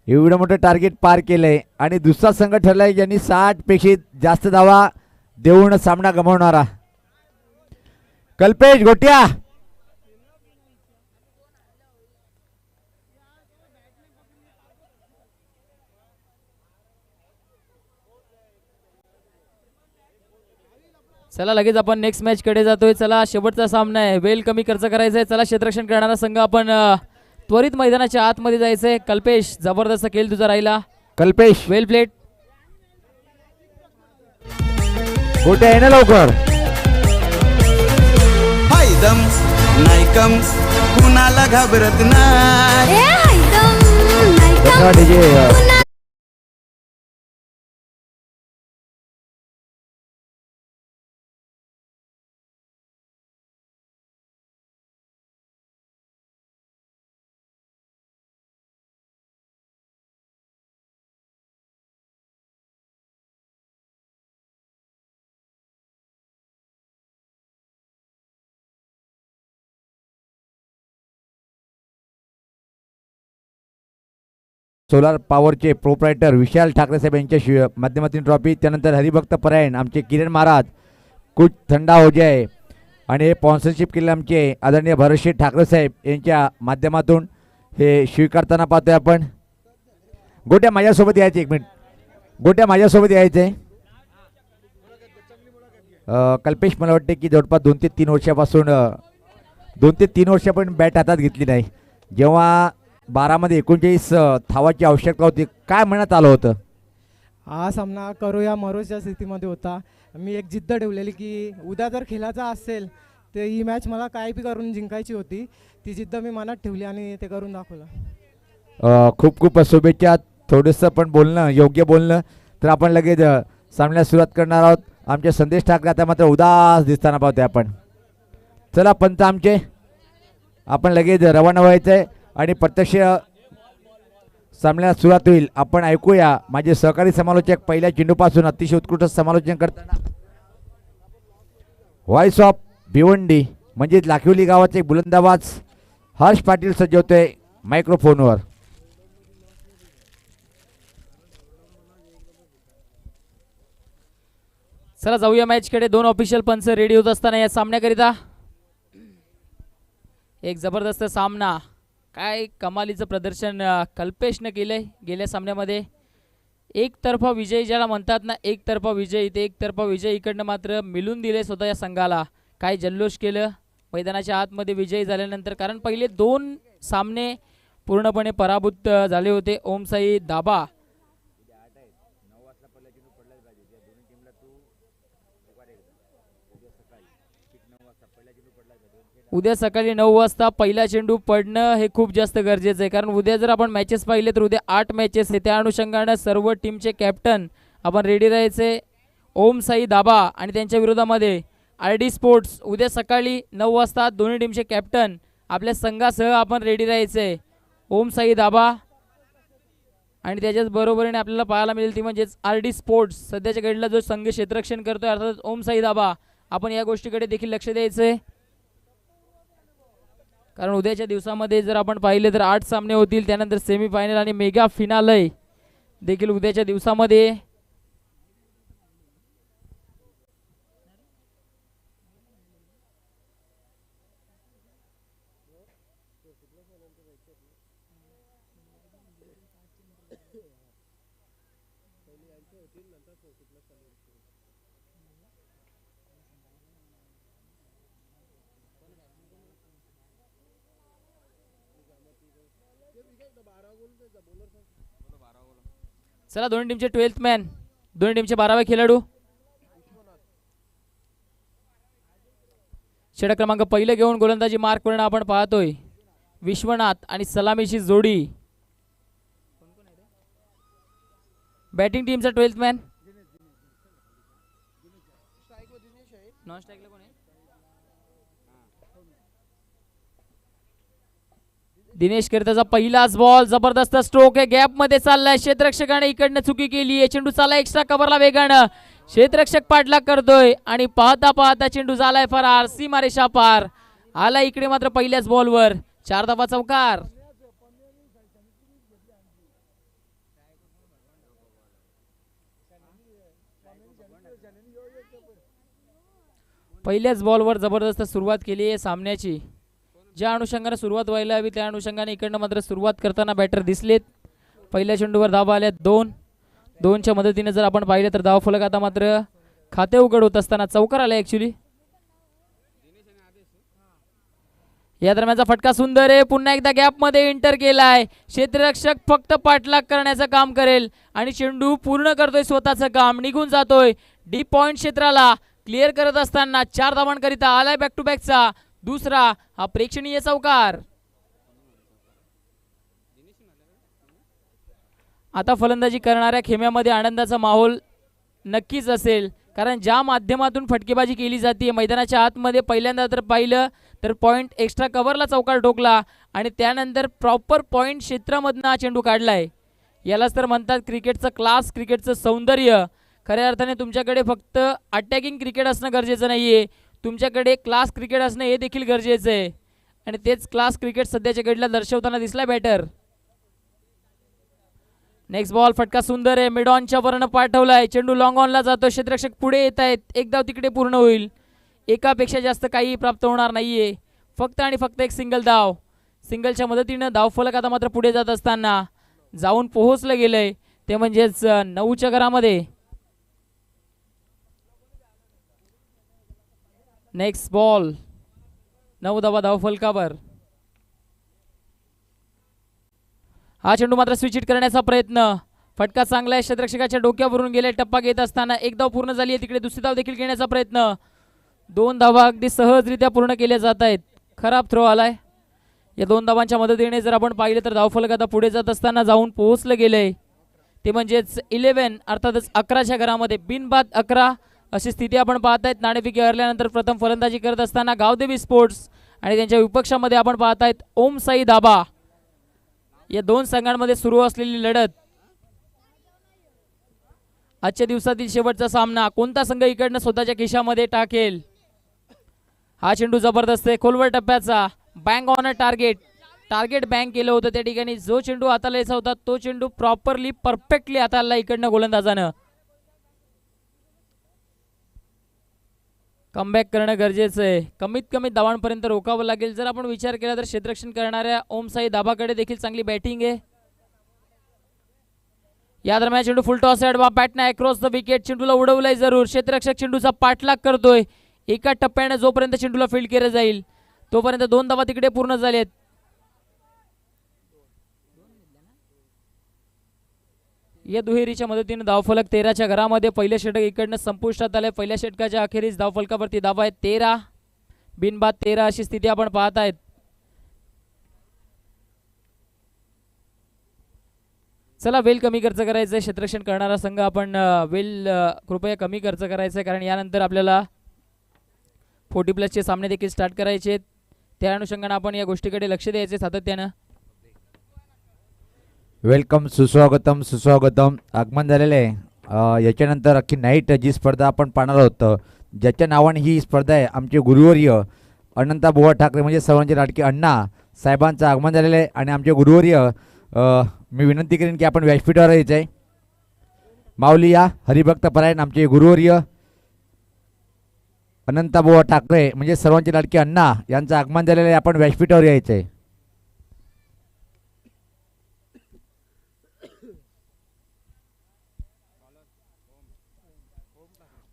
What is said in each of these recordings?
एवढं मोठं टार्गेट पार केलंय आणि दुसरा संघ ठरलाय ज्यांनी 60 पेक्षा जास्त धावा देऊन सामना गमावणारा. कल्पेश गोट्या चला लगेच आपण नेक्स्ट मॅच कडे जातोय. चला शेवटचा सामना आहे. वेल कमी खर्च करायचा आहे. चला क्षेत्ररक्षण करणारा संघ आपण त्वरित मैदानाच्या आतमध्ये जायचंय. कल्पेश जबरदस्त खेळ तुझा राहिला. कल्पेश वेल प्लेट. गोट्या आहे ना लवकर. हायदम्स नायकम्स कुणाला घाबरत नाही. सोलार पॉवरचे प्रोप्रायटर विशाल ठाकरे साहेब यांच्या माध्यमातून ट्रॉफी. त्यानंतर हरिभक्त परायण आमचे किरण महाराज कुछ थंडा हो जाए आणि हे स्पॉन्सरशिप केले आमचे आदरणीय भरतशेठ ठाकरे साहेब यांच्या माध्यमातून हे स्वीकारताना पाहतोय आपण. गोट्या माझ्यासोबत यायचे. एक मिनिट गोट्या माझ्यासोबत यायचे. कल्पेश मला वाटते की जवळपास 2 ते 3 वर्षापासून 2 ते 3 वर्षापर्यंत बॅट हातात घेतली नाही. जेव्हा 12 मध्ये 39 धावाची आवश्यकता होती, काय म्हणत आलं होतं? हा सामना करूया मरोच्या स्थितीमध्ये होता. मी एक जिद्द ठेवलेली की उद्या जर खेळायचा असेल तर ही मॅच मला काय बी करून जिंकायची होती. ती जिद्द मी मनात ठेवली आणि ते करून दाखवलं. खूप खूप शुभेच्छा. थोडंसं पण बोलणं योग्य बोलणं तर आपण लगेच सामन्यास सुरुवात करणार आहोत. आमचे संदेश ठाकरे आता मात्र उदास दिसताना पाहतोय आपण. चला पंच आमचे आपण लगेच रवाना व्हायचं आहे आणि प्रत्यक्ष सामन्याला सुरुवात होईल. आपण ऐकूया माझे सहकारी समालोचक पहिल्या चेंडूपासून अतिशय उत्कृष्ट समालोचन करताना व्हॉइस ऑफ भिवंडी म्हणजेच लाखिवली गावाचे एक बुलंदाबाज हर्ष पाटील सज्ज होते मायक्रोफोनवर. चला जाऊया मॅच कडे. 2 ऑफिशियल पंच रेडी होत असताना या सामन्याकरिता एक जबरदस्त सामना. काय कमालीचं प्रदर्शन कल्पेशनं केलंय गेल्या सामन्यामध्ये. एकतर्फा विजय ज्याला म्हणतात ना, एकतर्फा विजय. ते एकतर्फा विजय इकडनं मात्र मिळून दिले स्वतः या संघाला. काय जल्लोष केलं मैदानाच्या आतमध्ये विजयी झाल्यानंतर. कारण पहिले 2 सामने पूर्णपणे पराभूत झाले होते. ओमसाई दाबा उद्या सकाळी 9 वाजता पहिला चेंडू पडणं हे खूप जास्त गरजेचं आहे. कारण उद्या जर आपण मॅचेस पाहिले तर उद्या 8 मॅचेस आहे. त्या अनुषंगानं सर्व टीमचे कॅप्टन आपण रेडी राहायचे. ओमसाई दाबा आणि त्यांच्या विरोधामध्ये RD स्पोर्ट्स. उद्या सकाळी 9 वाजता दोन्ही टीमचे कॅप्टन आपल्या संघासह आपण रेडी राहायचे. ओमसाई दाबा आणि त्याच्याच बरोबरीने आपल्याला पाहायला मिळेल ती म्हणजेच RD स्पोर्ट्स. सध्याच्या घडीला जो संघ क्षेत्ररक्षण करतोय अर्थात ओमसाई दाबा. आपण या गोष्टीकडे देखील लक्ष द्यायचं. कारण उद्याच्या दिवसामध्ये जर आपण पाहिले तर 8 सामने होतील. त्यानंतर सेमीफायनल आणि मेगा फिनाले देखील उद्याच्या दिवसामध्ये. चला दोन्ही टीमचे 12th मॅन, दोन्ही टीमचे 12वे खेळाडू. षटक क्रमांक पहिले घेऊन गोलंदाजी मार्क करणं आपण पाहतोय. विश्वनाथ आणि सलामीची जोडी. बॅटिंग टीमचा 12th मॅन नॉन स्ट्राईकला कोण आहे? दिनेश करताचा पहिलाच बॉल. जबरदस्त स्ट्रोक आहे. गॅप मध्ये चाललाय. क्षेत्ररक्षकाने इकडनं चुकी केली आहे. चेंडू चालला एक्स्ट्रा कव्हरला वेगानं. क्षेत्ररक्षक पाठलाग करतोय आणि पाहता पाहता चेंडू झालाय फरार. सीमारेषा पार आला इकडे मात्र पहिल्याच बॉलवर 4 धावा चौकार. पहिल्याच बॉलवर जबरदस्त सुरुवात केली आहे सामन्याची. ज्या अनुषंगाने सुरुवात व्हायला हवी त्या अनुषंगाने इकडनं मात्र सुरुवात करताना बॅटर दिसलेत. पहिल्या चेंडूवर धावा आल्या 2-2च्या मदतीने जर आपण पाहिलं तर धावफलक आता मात्र खाते उघड होत असताना चौकार आला ऍक्च्युली. या दरम्यानचा फटका सुंदर आहे. पुन्हा एकदा गॅप मध्ये एंटर केलाय. क्षेत्ररक्षक फक्त पाठलाग करण्याचं काम करेल आणि चेंडू पूर्ण करतोय स्वतःचं काम. निघून जातोय डीप पॉइंट क्षेत्राला. क्लिअर करत असताना 4 धावांकरिता आलाय बॅक टू बॅकचा दुसरा हा प्रेक्षणीय चौकार. आता फलंदाजी करणाऱ्या खेम्यामध्ये आनंदाचा माहोल नक्कीच असेल, कारण ज्या माध्यमातून फटकेबाजी केली जाते मैदानाच्या आतमध्ये पहिल्यांदा तर पाहिलं तर पॉइंट एक्स्ट्रा कव्हरला चौकार ठोकला आणि त्यानंतर प्रॉपर पॉइंट क्षेत्रामधनं हा चेंडू काढलाय. यालाच तर म्हणतात क्रिकेटचं क्लास, क्रिकेटचं सौंदर्य. खऱ्या अर्थाने तुमच्याकडे फक्त अटॅकिंग क्रिकेट असणं गरजेचं नाहीये, तुमच्याकडे क्लास क्रिकेट असणं हे देखील गरजेचं आहे आणि तेच क्लास क्रिकेट सध्याच्या घडीला दर्शवताना दिसला बॅटर. नेक्स्ट बॉल फटका सुंदर आहे. मिड ऑनच्या वरनं पाठवलाय. चेंडू लॉंग ऑनला जातो. क्षेत्ररक्षक पुढे येत आहेत. एक धाव तिकडे पूर्ण होईल. एकापेक्षा जास्त काही प्राप्त होणार नाहीये, फक्त आणि फक्त एक सिंगल धाव. सिंगलच्या मदतीनं धावफलक आता मात्र पुढे जात असताना जाऊन पोहोचलं गेलंय ते म्हणजेच 9च्या घरामध्ये. नेक्स्ट बॉल 9 धावा धावफलकावर. हा चेंडू मात्र स्विच हिट करण्याचा प्रयत्न. फटका चांगला आहे. क्षेत्ररक्षकाच्या डोक्यावरून गेले. टप्पा घेत असताना एक धाव पूर्ण झाली आहे. तिकडे दुसरी धाव देखील घेण्याचा प्रयत्न. 2 धावा अगदी सहजरित्या पूर्ण केल्या जात आहेत. खराब थ्रो आलाय. या 2 धावांच्या मदतीने जर आपण पाहिलं तर धावफलक आता पुढे जात असताना जाऊन पोहोचलं गेलंय ते म्हणजेच 11 अर्थातच 11च्या घरामध्ये. बिनबाद 11 अशी स्थिती आपण पाहत आहेत. नाणेफेकी हरल्यानंतर प्रथम फलंदाजी करत असताना गावदेवी स्पोर्ट्स आणि त्यांच्या विपक्षामध्ये आपण पाहत आहेत ओम साई दाबा. या 2 संघांमध्ये सुरू असलेली लढत. आजच्या दिवसातील शेवटचा सामना. कोणता संघ इकडनं स्वतःच्या खिशामध्ये टाकेल. हा चेंडू जबरदस्त आहे. खोलवर टप्प्याचा. Bank on a target. Target bank केलं होतं त्या ठिकाणी. जो चेंडू हाताला यायचा होता तो चेंडू प्रॉपरली परफेक्टली हाताला इकडनं गोलंदाजानं. कमबॅक करणं गरजेचं आहे. कमीत कमी धावांपर्यंत रोखावं लागेल. जर आपण विचार केला तर क्षेत्ररक्षण करणाऱ्या ओमसाई दाबाकडे देखील चांगली बॅटिंग आहे. या दरम्यान चेंडू फुल टॉस बॅटने अक्रॉस द विकेट. चेंडूला उडवलाय जरूर. क्षेत्ररक्षक चेंडूचा पाठलाग करतोय. एका टप्प्याने जोपर्यंत चेंडूला फील्ड केलं जाईल तोपर्यंत 2 धावा तिकडे पूर्ण झालेत. या दुहेरीच्या मदतीने धावफलक 13च्या घरामध्ये. पहिल्या षटक इकडनं संपुष्टात आलंय. पहिल्या षटकाच्या अखेरीस धावफलकावरती धावा आहेत 13. बिनबाद 13 अशी स्थिती आपण पाहत आहेत. चला वेल कमी खर्च करायचं आहे. क्षेत्ररक्षण करणारा संघ आपण वेल कृपया कमी खर्च करायचं आहे, कारण यानंतर आपल्याला 40+ सामने देखील स्टार्ट करायचे आहेत. त्या अनुषंगाने आपण या गोष्टीकडे लक्ष द्यायचे सातत्यानं. वेलकम, सुस्वागतम सुस्वागतम. आगमन झालेलं आहे. याच्यानंतर अख्खी नाईट जी स्पर्धा आपण पाहणार आहोत, ज्याच्या नावाने ही स्पर्धा आहे, आमचे गुरुवर्य अनंता बुवा ठाकरे म्हणजे सर्वांचे लाडके अण्णा साहेबांचं आगमन झालेलं आहे. आणि आमचे गुरुवर्य मी विनंती करेन की आपण व्यासपीठावर यायचं आहे. माऊली या हरिभक्त परायण आमचे गुरुवर्य अनंता बुवा ठाकरे म्हणजे सर्वांचे लाडके अण्णा यांचं आगमन झालेलं आहे. आपण व्यासपीठावर यायचं आहे.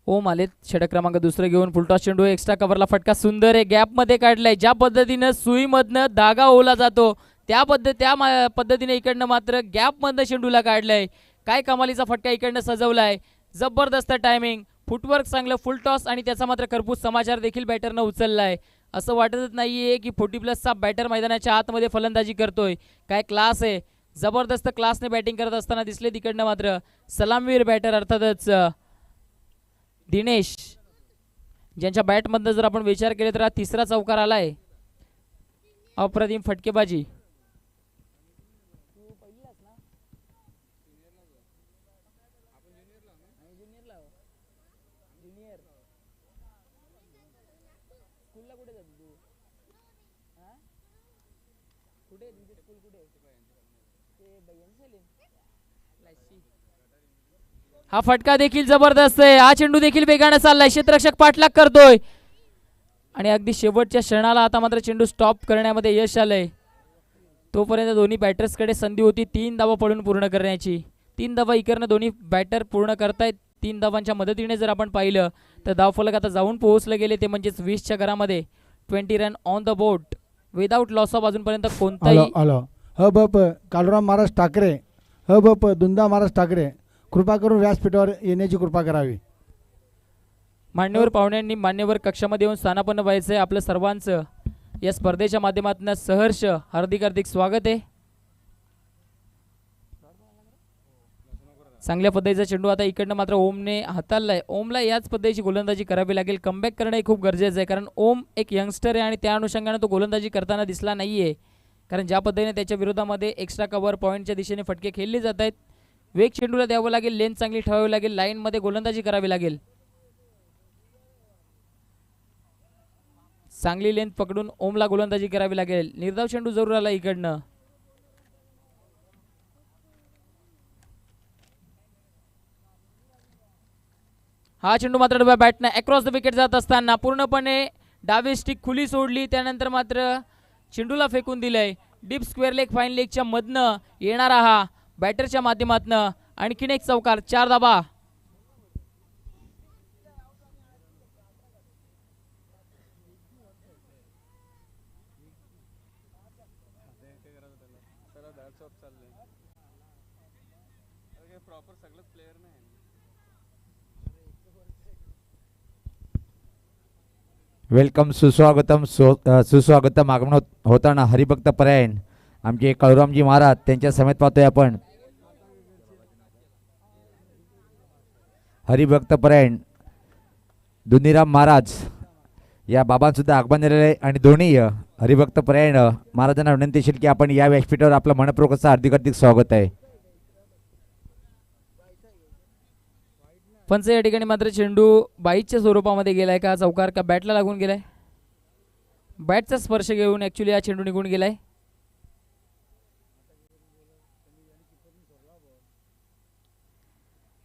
ओम आलेत षटक क्रमांक दुसरं घेऊन. फुलटॉस चेंडू. एक्स्ट्रा कव्हरला फटका सुंदर आहे. गॅप मध्ये काढलाय. ज्या पद्धतीनं सुईमधनं धागा ओला जातो त्या पद्धतीने इकडनं मात्र गॅप मधनं चेंडूला काढलाय. काय कमालीचा फटका इकडनं सजवलाय. जबरदस्त टायमिंग, फुटवर्क चांगलं, फुल टॉस आणि त्याचा मात्र खरपूस समाचार देखील बॅटरनं उचललाय. असं वाटतच नाहीये की 40+ बॅटर मैदानाच्या आतमध्ये फलंदाजी करतोय. काय क्लास आहे. जबरदस्त क्लासने बॅटिंग करत असताना दिसले तिकडनं मात्र सलामवीर बॅटर अर्थातच दिनेश, ज्यांच्या बॅटमधनं जर आपण विचार केला तर हा 3रा चौकार आलाय. अप्रतिम फटकेबाजी. हा फटका देखील जबरदस्त आहे. हा चेंडू देखील वेगाने चाललाय. क्षेत्ररक्षक पाठलाग करतोय आणि अगदी शेवटच्या क्षणाला आता मात्र चेंडू स्टॉप करण्यामध्ये यश आलंय. तोपर्यंत दोन्ही बॅटर्सकडे संधी होती 3 धावा पडून पूर्ण करण्याची. 3 धावा इकडनं दोन्ही बॅटर पूर्ण करतायत. 3 धावांच्या मदतीने जर आपण पाहिलं तर धावफलक आता जाऊन पोहोचले गेले ते म्हणजेच 20च्या घरामध्ये. 20 run on the board without loss of अजूनपर्यंत कोणताही. हॅलो ह ब प कालुराम महाराज ठाकरे, ह ब प दुंदा महाराज ठाकरे, कृपा करून व्यासपीठावर येण्याची कृपा करावी. मान्यवर पाहुण्यांनी मान्यवर कक्षामध्ये येऊन स्थानापन्न व्हायचं आहे. आपलं सर्वांचं या स्पर्धेच्या माध्यमातून सहर्ष हार्दिक हार्दिक स्वागत आहे. चांगल्या पद्धतीचा चेंडू आता इकडनं मात्र ओमने हाताळलाय. ओमला याच पद्धतीची गोलंदाजी करावी लागेल. कमबॅक करणं हे खूप गरजेचं आहे कारण ओम एक यंगस्टर आहे आणि त्या अनुषंगाने तो गोलंदाजी करताना दिसला नाहीये. कारण ज्या पद्धतीने त्याच्या विरोधामध्ये एक्स्ट्रा कव्हर पॉईंटच्या दिशेने फटके खेळले जात आहेत. वेग चेंडूला द्यावं लागेल. लेन चांगली ठेवावी लागेल. लाईनमध्ये गोलंदाजी करावी लागेल. चांगली लेंथ पकडून ओमला गोलंदाजी करावी लागेल. निर्धाव चेंडू जरूर आला इकडनं. हा चेंडू मात्र बॅटनं अक्रॉस द विकेट जात असताना पूर्णपणे डावी स्टिक खुली सोडली. त्यानंतर मात्र चेंडूला फेकून दिलंय. डीप स्क्वेअर लेग फाईन लेगच्या मधनं येणारा हा बॅटरच्या माध्यमातनं आणखीन एक चौकार. 4 धाबा. वेलकम सुस्वागतम सुस्वागतम आगमन होताना हरिभक्त परायण आमचे काळूरामजी महाराज त्यांच्या समेत पाहतोय आपण. हरिभक्त परायण दुनीराम महाराज या बाबांसुद्धा आगमन झालेलं आहे आणि दोन्ही हरिभक्त परायण महाराजांना विनंती असेल की आपण या व्यासपीठावर आपलं मनपूर्वक असं हार्दिक हार्दिक स्वागत आहे. पंच या ठिकाणी मात्र चेंडू बाईच्या स्वरूपामध्ये गेलाय का चौकार का बॅटला लागून गेलाय. बॅटचा स्पर्श घेऊन ऍक्च्युली हा चेंडू निघून गेलाय.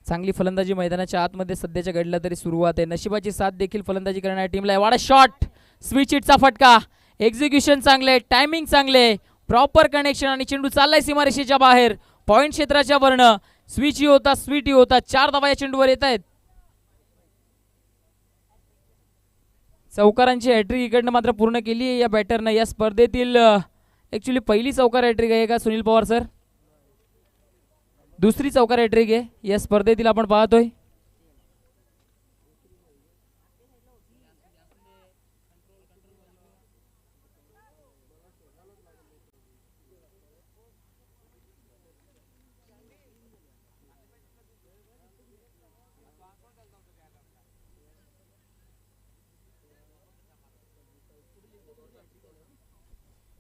चांगली फलंदाजी मैदानाच्या आतमध्ये सध्याच्या घडला तरी सुरुवात आहे. नशिबाची साथ देखील फलंदाजी करणाऱ्या टीमला. वाडा शॉट स्विच हिटचा फटका. एक्झिक्युशन चांगले, टायमिंग चांगले, प्रॉपर कनेक्शन आणि चेंडू चाललाय सीमारेषेच्या बाहेर पॉइंट क्षेत्राच्या वर्ण. स्विच ही होता, स्वीट ही होता. 4 धावा या चेंडूवर येत आहेत. चौकारांची हॅट्रिक इकडनं मात्र पूर्ण केली आहे या बॅटरनं. या स्पर्धेतील ऍक्च्युली पहिली चौकार हॅट्रिक आहे का सुनील पवार सर? दुसरी चौकार हॅट्रिक आहे या स्पर्धेतील आपण पाहतोय.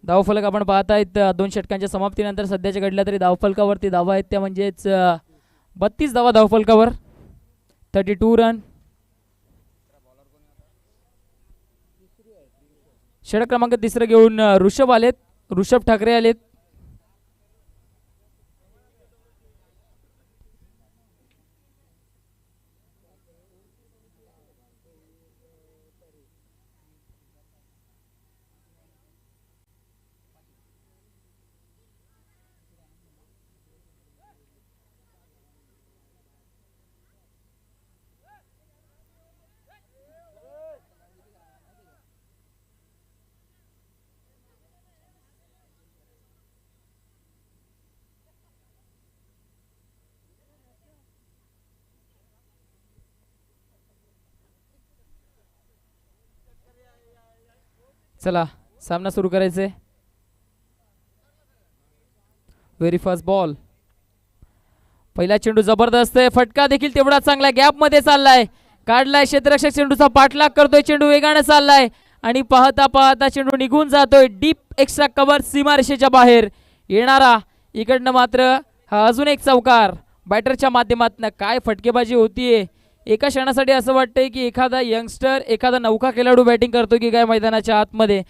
धावफलक आपण पाहत आहेत 2 षटकांच्या समाप्तीनंतर सध्याच्या घडल्या तरी धावफलकावरती धावा आहेत त्या म्हणजेच 32 धावा धावफलकावर. 32 रन. षटक क्रमांक 3 घेऊन ऋषभ आलेत. ऋषभ ठाकरे आलेत. चला सामना सुरू करायचे. Very fast ball. पहिला चेंडू जबरदस्त आहे. फटका देखील तेवढा चांगला. गॅप मध्ये चाललाय. काढलाय क्षेत्ररक्षक. चेंडूचा पाठलाग करतोय. चेंडू वेगाने चाललाय आणि पाहता पाहता चेंडू निघून जातोय. डीप एक्स्ट्रा कव्हर सीमारेषेच्या बाहेर येणारा. इकडनं मात्र हा अजून एक चौकार बॅटरच्या माध्यमातून. काय फटकेबाजी होतीये. एका क्षणासाठी असं वाटतंय की एखादा यंगस्टर, एखादा नौका खेळाडू बॅटिंग करतो की काय मैदानाच्या आतमध्ये.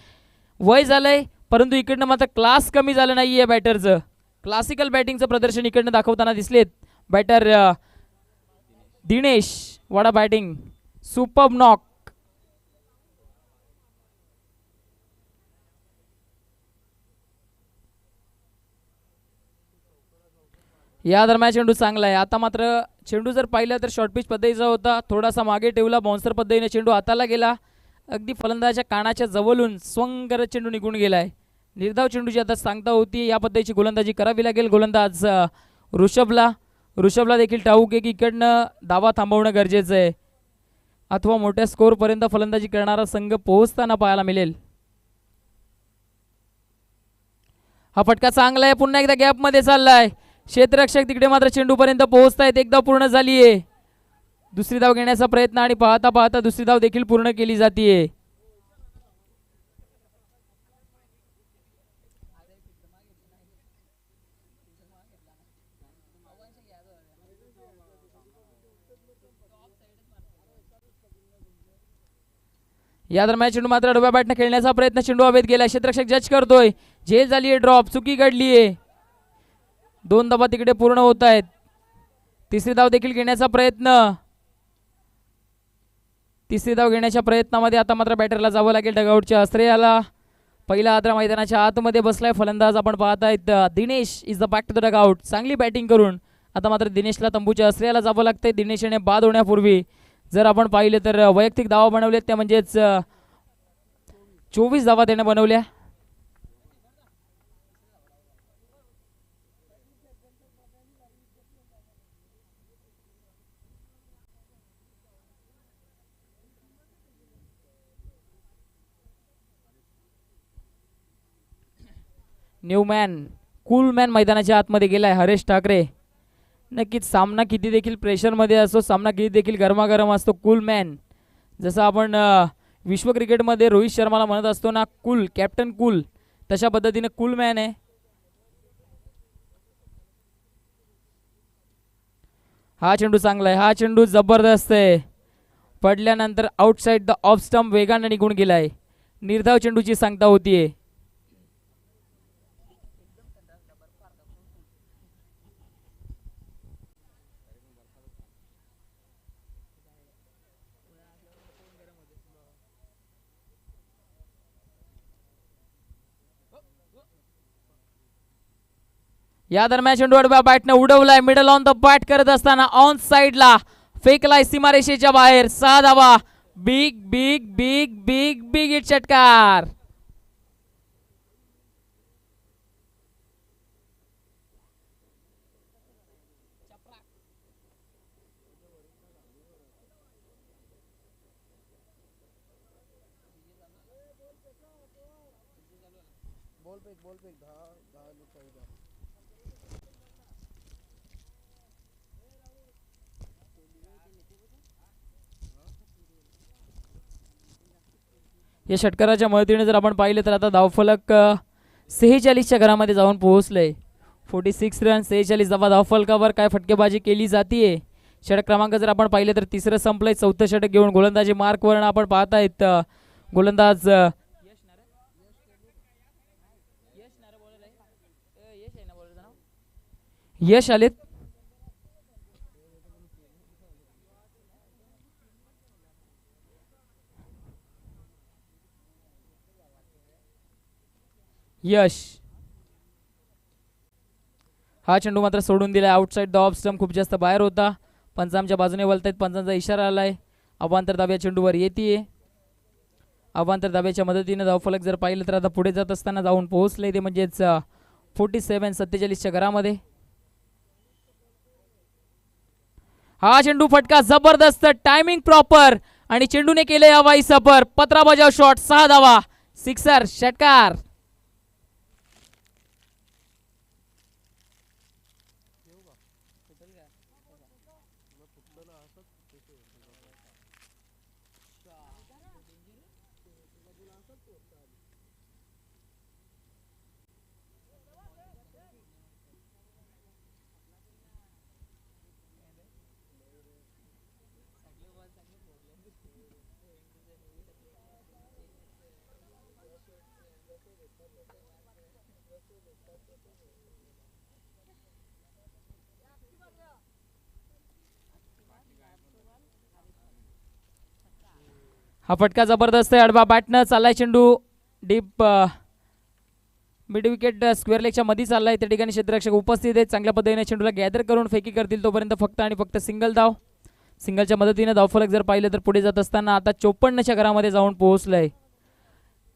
वय झालंय परंतु इकडनं मात्र क्लास कमी झालं नाहीये बॅटरचं. क्लासिकल बॅटिंगचं प्रदर्शन इकडनं दाखवताना दिसलेत batter Dinesh Vada batting super knock. या दरम्यान चेंडू चांगला आहे. आता मात्र चेंडू जर पाहिला तर शॉर्ट पिच पद्धतीचा होता, थोडासा मागे ठेवला, बाउन्सर पद्धतीने चेंडू हाताला गेला, अगदी फलंदाजाच्या कानाच्या जवळून स्वंग करत चेंडू निघून गेलाय. निर्धाव चेंडूची आता सांगता होती, या पद्धतीची गोलंदाजी करावी लागेल गोलंदाज ऋषभला देखील ठाऊक आहे की इकडनं धावा थांबवणं गरजेचं आहे, अथवा मोठ्या स्कोअरपर्यंत फलंदाजी करणारा संघ पोहोचताना पाहायला मिळेल. हा फटका चांगला आहे, पुन्हा एकदा गॅपमध्ये चाललाय. क्षेत्ररक्षक तिकडे मात्र चेंडूपर्यंत पोहोचतायत. एक धाव पूर्ण झालीये. दुसरी धाव घेण्याचा प्रयत्न आणि पाहता पाहता दुसरी धाव देखील पूर्ण केली जाते. या दरम्यान चेंडू मात्र डोब्या बॅटने खेळण्याचा प्रयत्न, चेंडू हवेत गेला, क्षेत्ररक्षक जज करतोय, झेल झालीये, ड्रॉप, चुकी घडलीये. 2 धावा तिकडे पूर्ण होत आहेत. तिसरी धाव देखील घेण्याचा प्रयत्न, तिसरी धाव घेण्याच्या प्रयत्नामध्ये आता मात्र बॅटरला जावं लागेल डगआउटच्या आश्रयाला. पहिला आद्रा मैदानाच्या आतमध्ये बसलाय फलंदाज आपण पाहतायत. Dinesh is the back to the dugout. चांगली बॅटिंग करून आता मात्र दिनेशला तंबूच्या आश्रयाला जावं लागतंय. दिनेशने बाद होण्यापूर्वी जर आपण पाहिले तर वैयक्तिक धावा बनवल्यात, त्या म्हणजेच 24 धावा त्याने बनवल्या. न्यूमॅन कूलमॅन मैदानाच्या आतमध्ये गेलाय हरेश ठाकरे. नक्कीच सामना किती देखील प्रेशरमध्ये असतो, सामना किती देखील गरमागरम असतो, कूलमॅन जसं आपण विश्व क्रिकेटमध्ये रोहित शर्माला म्हणत असतो ना कूल, कॅप्टन कूल, तशा पद्धतीने कूलमॅन आहे. हा चेंडू चांगला आहे, हा चेंडू जबरदस्त आहे. पडल्यानंतर आउटसाइड द ऑफ स्टंप वेगाने निघून गेलाय. निर्धाव चेंडूची सांगता होतीये. या दरम्यान चेंडू आडव्या बॅटने उडवलाय, मिडल ऑन द बॅट करत असताना ऑन साइडला फेकलाय सीमारेषेच्या बाहेर. 6 धावा. Big big big big big hit षटकार. या षटकाराच्या मदतीने जर आपण पाहिले तर आता धावफलक 46च्या घरामध्ये जाऊन पोहोचलंय. 46 रन, 46 धावा धावफलकावर. काय फटकेबाजी केली जातीये. षटक क्रमांक जर आपण पाहिले तर तिसरं संपलंय. 4थं षटक घेऊन गोलंदाजी मार्कवरून आपण पाहतायत गोलंदाज यश आलेत. यश हा चेंडू मात्र सोडून दिलाय. आउटसाइड द ऑफ स्टंप खूप जास्त बाहेर होता. पंचांच्या बाजूने वळतायत, पंचांचा इशारा आलाय. अवांतर दाब्या चेंडूवर येते. अवांतर दाब्याच्या मदतीने धावफलक जर पाहिलं तर आता पुढे जात असताना जाऊन पोहोचले ते म्हणजेच 47-47च्या घरामध्ये. हा चेंडू फटका जबरदस्त, टायमिंग प्रॉपर आणि चेंडूने केले हवाई सफर. पत्रा बजाव शॉट, 6 धावा, सिक्सर, षटकार. हा फटका जबरदस्त आहे. आडवा बॅटनं चाललाय चेंडू डीप मिड विकेट स्क्वेअर लेगच्या मध्ये चाललाय. त्या ठिकाणी क्षेत्ररक्षक उपस्थित आहेत. चांगल्या पद्धतीने चेंडूला गॅदर करून फेकी करतील तोपर्यंत फक्त आणि फक्त सिंगल धाव. सिंगलच्या मदतीने धावफलक जर पाहिलं तर पुढे जात असताना आता 54च्या घरामध्ये जाऊन पोहोचलंय.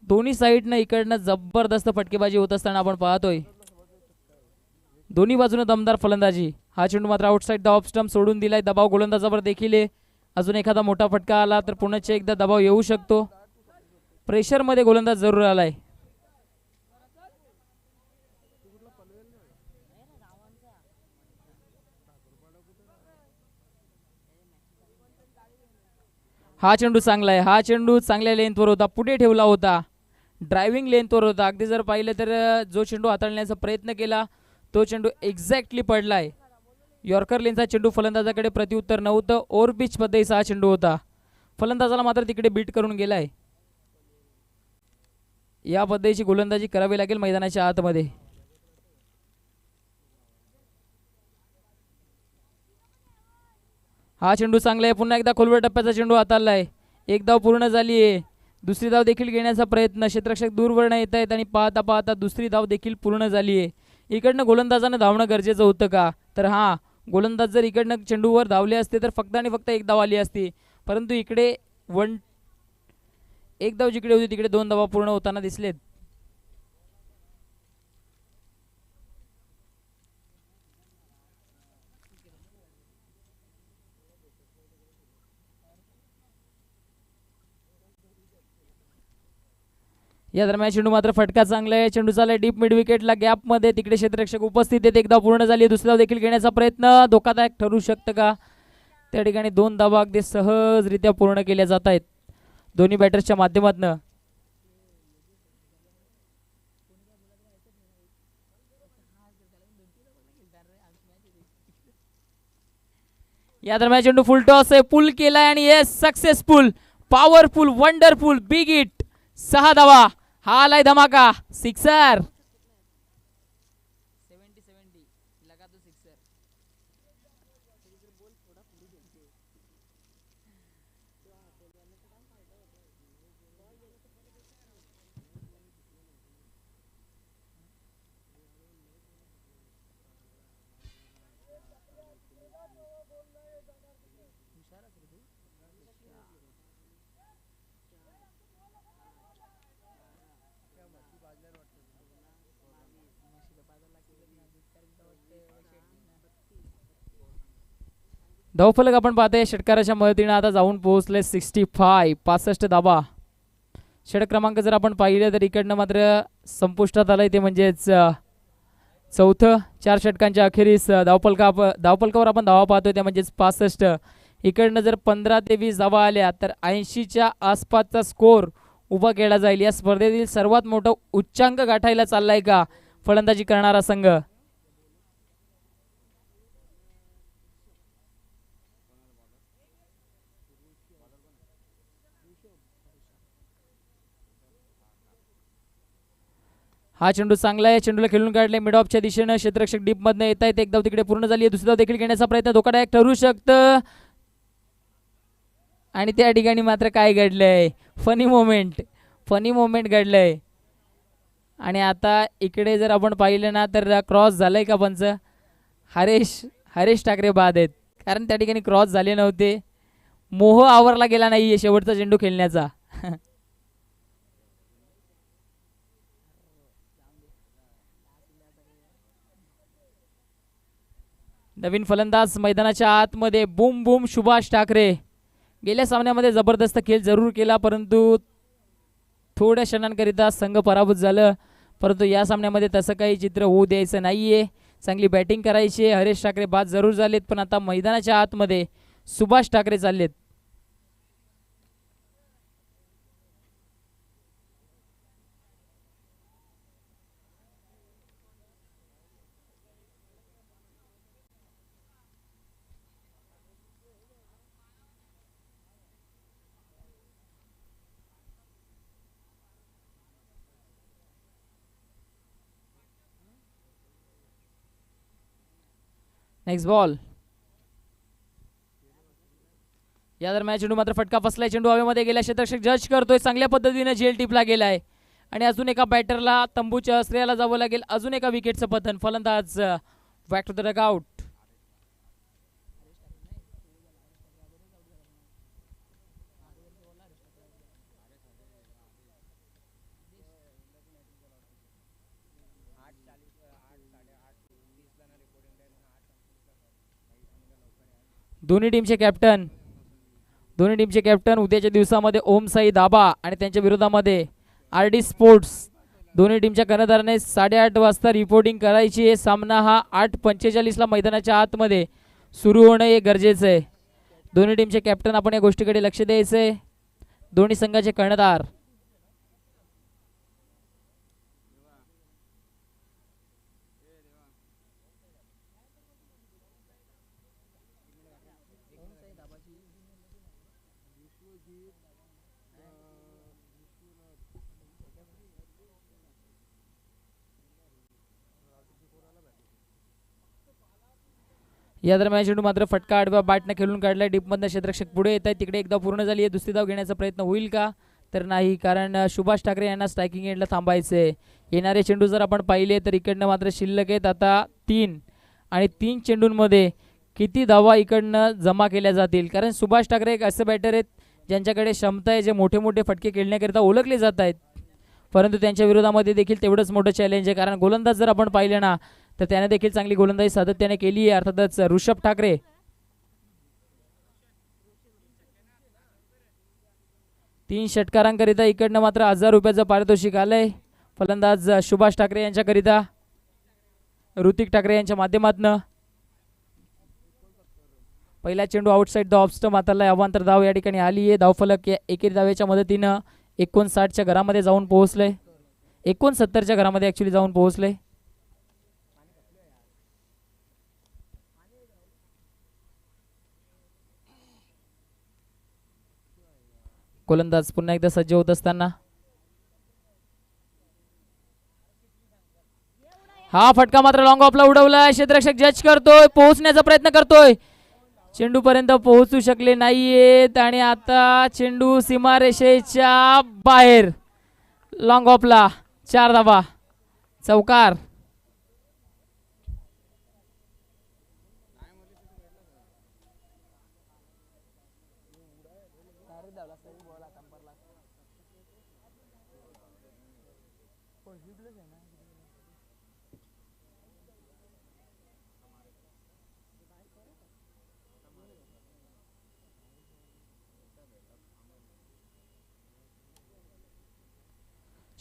दोन्ही साईडनं इकडनं जबरदस्त फटकेबाजी होत असताना आपण पाहतोय. दोन्ही बाजूने दमदार फलंदाजी. हा चेंडू मात्र आउटसाईड द ऑफ स्टंप सोडून दिलाय. दबाव गोलंदाजावर देखील आहे. अजून एखादा मोठा फटका आला तर पुन्हा एकदा दबाव येऊ शकतो. प्रेशरमध्ये गोलंदाज जरूर आलाय. हा चेंडू चांगला आहे. हा चेंडू चांगल्या लेंथवर होता. पुढे ठेवला होता. ड्रायव्हिंग लेंथवर होता. अगदी जर पाहिलं तर जो चेंडू हाताळण्याचा प्रयत्न केला तो चेंडू एक्झॅक्टली पडलाय. यॉर्कर लेनचा चेंडू फलंदाजाकडे प्रत्युत्तर नव्हतं. ओव्हर पिच पद्धतीचा हा चेंडू होता. फलंदाजाला मात्र तिकडे बीट करून गेलाय. या पद्धतीची गोलंदाजी करावी लागेल मैदानाच्या आतमध्ये. हा चेंडू चांगला आहे. पुन्हा एकदा खोलवर टप्प्याचा चेंडू हाताळलाय. एक धाव पूर्ण झाली आहे. दुसरी धाव देखील घेण्याचा प्रयत्न. क्षेत्ररक्षक दूरवरनं येत आहेत आणि पाहता पाहता दुसरी धाव देखील पूर्ण झाली आहे. इकडनं गोलंदाजानं धावणं गरजेचं होतं का तर हा गोलंदाज जर इकडनं चेंडूवर धावले असते तर फक्त आणि फक्त एक धाव आली असती. परंतु इकडे एक धाव जिकडे होती तिकडे दोन धावा पूर्ण होताना दिसलेत. या दरम्यान चेंडू मात्र फटका चांगला आहे. चेंडू चाललाय डीप मिड विकेटला गॅपमध्ये. तिकडे क्षेत्ररक्षक उपस्थित आहेत. एक धाव पूर्ण झाली. दुसरी धाव देखील घेण्याचा प्रयत्न धोकादायक ठरू शकतं का. त्या ठिकाणी दोन धावा अगदी सहजरित्या पूर्ण केल्या जात आहेत दोन्ही बॅटर्सच्या माध्यमातून. या दरम्यान चेंडू फुल टॉस आहे. पुल केलाय आणि yes successful powerful wonderful big hit. 6 धावा. हा आलाय धमाका सिक्सर. धावफलक आपण पाहतोय षटकाराच्या मदतीने आता जाऊन पोहोचले 65 धाबा. षटक क्रमांक जर आपण पाहिलं तर इकडनं मात्र संपुष्टात आलंय ते म्हणजेच चौथं. 4 षटकांच्या अखेरीस धावफलकावर आपण धावा पाहतोय त्या म्हणजेच 65. इकडनं जर 15 ते 20 धावा आल्या तर 80च्या आसपासचा स्कोर उभा केला जाईल. या स्पर्धेतील सर्वात मोठा उच्चांक गाठायला चाललाय का फलंदाजी करणारा संघ. हा चेंडू चांगला आहे. चेंडूला खेळून काढले मिड ऑफच्या दिशेनं. क्षेत्ररक्षक डीप मधनं येत आहेत. एक धाव तिकडे पूर्ण झाली आहे. दुसरी धाव देखील घेण्याचा प्रयत्न धोकादायक ठरू शकतं. आणि त्या ठिकाणी मात्र काय घडलंय फनी मोमेंट घडलंय. आणि आता इकडे जर आपण पाहिलं ना तर क्रॉस झालंय का पंच. हरेश ठाकरे बाद आहेत कारण त्या ठिकाणी क्रॉस झाले नव्हते. मोह आवरला गेला नाहीये शेवटचा चेंडू खेळण्याचा. नवीन फलंदाज मैदानाच्या आतमध्ये. Boom boom Subhash Thackeray. गेल्या सामन्यामध्ये जबरदस्त खेळ जरूर केला परंतु थोड्या क्षणांकरिता संघ पराभूत झालं. परंतु या सामन्यामध्ये तसं काही चित्र होऊ द्यायचं नाहीये. चांगली बॅटिंग करायची. हरेश ठाकरे बाद जरूर झालेत पण आता मैदानाच्या आतमध्ये सुभाष ठाकरे चाललेत. Next ball. या दरम्यान चेंडू मात्र फटका फसलाय. चेंडू हवेमध्ये गेला. क्षेत्ररक्षक जज करतोय. चांगल्या पद्धतीने झेल टिपला गेलाय आणि अजून एका बॅटरला तंबूच्या श्रेयाला जावं लागेल. अजून एका विकेटचं पतन. फलंदाज बॅक टू द डगआउट. दोन्ही टीमचे कॅप्टन उद्याच्या दिवसामध्ये ओम साई दाबा आणि त्यांच्या विरोधामध्ये आर डी स्पोर्ट्स. दोन्ही टीमच्या कर्णधाराने 8:30 वाजता रिपोर्टिंग करायची आहे. सामना हा 8:45 मैदानाच्या आतमध्ये सुरू होणं हे गरजेचं आहे. दोन्ही टीमचे कॅप्टन आपण या गोष्टीकडे लक्ष द्यायचं आहे. दोन्ही संघाचे कर्णधार या दरम्यान चेंडू मात्र फटका आडव्या बॅटने खेळून काढलाय. डीपमधनं क्षेत्ररक्षक पुढे येत आहे. तिकडे एकदा पूर्ण झाली आहे. दुसरी धाव घेण्याचा प्रयत्न होईल का? तर नाही, कारण सुभाष ठाकरे यांना स्ट्रायकिंग एंडला थांबायचे. येणारे चेंडू जर आपण पाहिले तर इकडनं मात्र शिल्लक आहेत आता 3 आणि 3 चेंडूंमध्ये किती धावा इकडनं जमा केल्या जातील? कारण सुभाष ठाकरे एक असे बॅटर आहेत ज्यांच्याकडे क्षमता आहे, जे मोठे मोठे फटके खेळण्याकरिता ओळखले जात आहेत. परंतु त्यांच्या विरोधामध्ये देखील तेवढंच मोठं चॅलेंज आहे. कारण गोलंदाज जर आपण पाहिले ना तर त्याने देखील चांगली गोलंदाजी सातत्याने केली आहे. अर्थातच ऋषभ ठाकरे. तीन षटकारांकरिता इकडनं मात्र 1000 रुपयाचं पारितोषिक आलंय. फलंदाज सुभाष ठाकरे यांच्याकरिता ऋतिक ठाकरे यांच्या माध्यमातून. पहिला चेंडू आउटसाइड द ऑफ स्टंप हाताला. अवांतर धाव या ठिकाणी आली आहे. धावफलक या एकेरी धावेच्या मदतीनं 59च्या घरामध्ये जाऊन पोहोचलंय. 69च्या घरामध्ये ऍक्च्युली जाऊन पोहोचलंय. गोलंदाज पुन्हा एकदा सज्ज होत असताना हा फटका मात्र लॉंग ऑफला उडवलाय. क्षेत्ररक्षक जज करतोय. पोहोचण्याचा प्रयत्न करतोय. चेंडू पर्यंत पोहोचू शकले नाहीयेत आणि आता चेंडू सीमारेषेच्या बाहेर. लॉंग ऑफला 4 धावा. चौकार.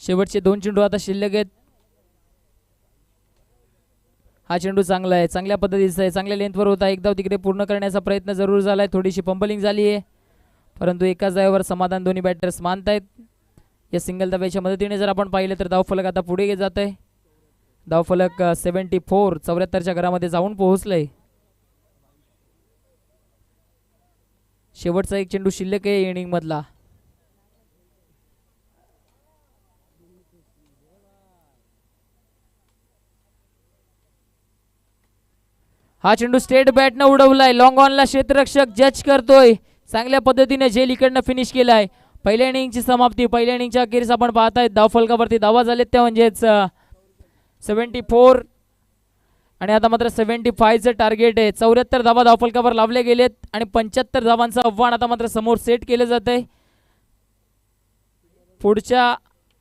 शेवटचे 2 चेंडू आता शिल्लक आहेत. हा चेंडू चांगला आहे, चांगल्या पद्धतीचा आहे, चांगल्या लेंथवर होता. एक धाव तिकडे पूर्ण करण्याचा प्रयत्न जरूर झालाय. थोडीशी पंबलिंग झाली आहे, परंतु एकाच धावेवर समाधान दोन्ही बॅटर्स मानतायत. या सिंगल धाव्याच्या मदतीने जर आपण पाहिलं तर धावफलक आता पुढे जात आहे. धावफलक 74 घरामध्ये जाऊन पोहोचलंय. शेवटचा एक चेंडू शिल्लक आहे इनिंग मधला. हा चेंडू स्टेट बॅटनं उडवलाय. लॉंग ऑनला क्षेत्ररक्षक जज करतोय. चांगल्या पद्धतीने झेल इकडनं फिनिश केलाय. पहिल्या इनिंगची समाप्ती. पहिल्या इनिंगच्या अखेरीस आपण पाहतायत धावफलकावरती धावा झालेत त्या म्हणजेच 74 आणि आता मात्र 75चं टार्गेट आहे. 74 धावा धावफलकावर लावले गेलेत आणि 75 धावांचं आव्हान आता मात्र समोर सेट केलं जात आहे. पुढच्या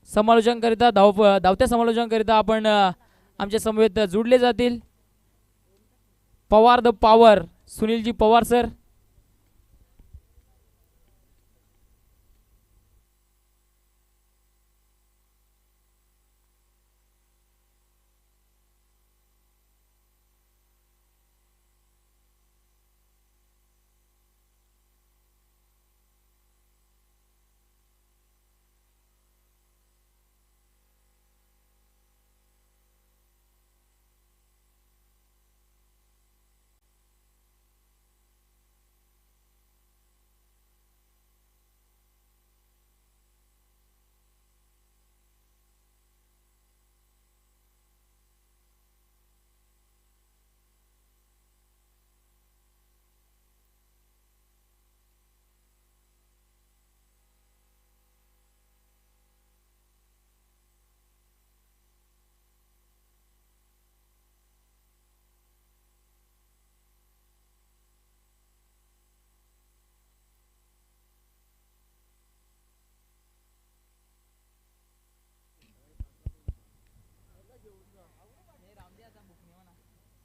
समालोचनाकरिता धावत्या समालोचनाकरिता आपण आमच्या समवेत जुडले जातील. Pawar the power Sunilji Pawar sir.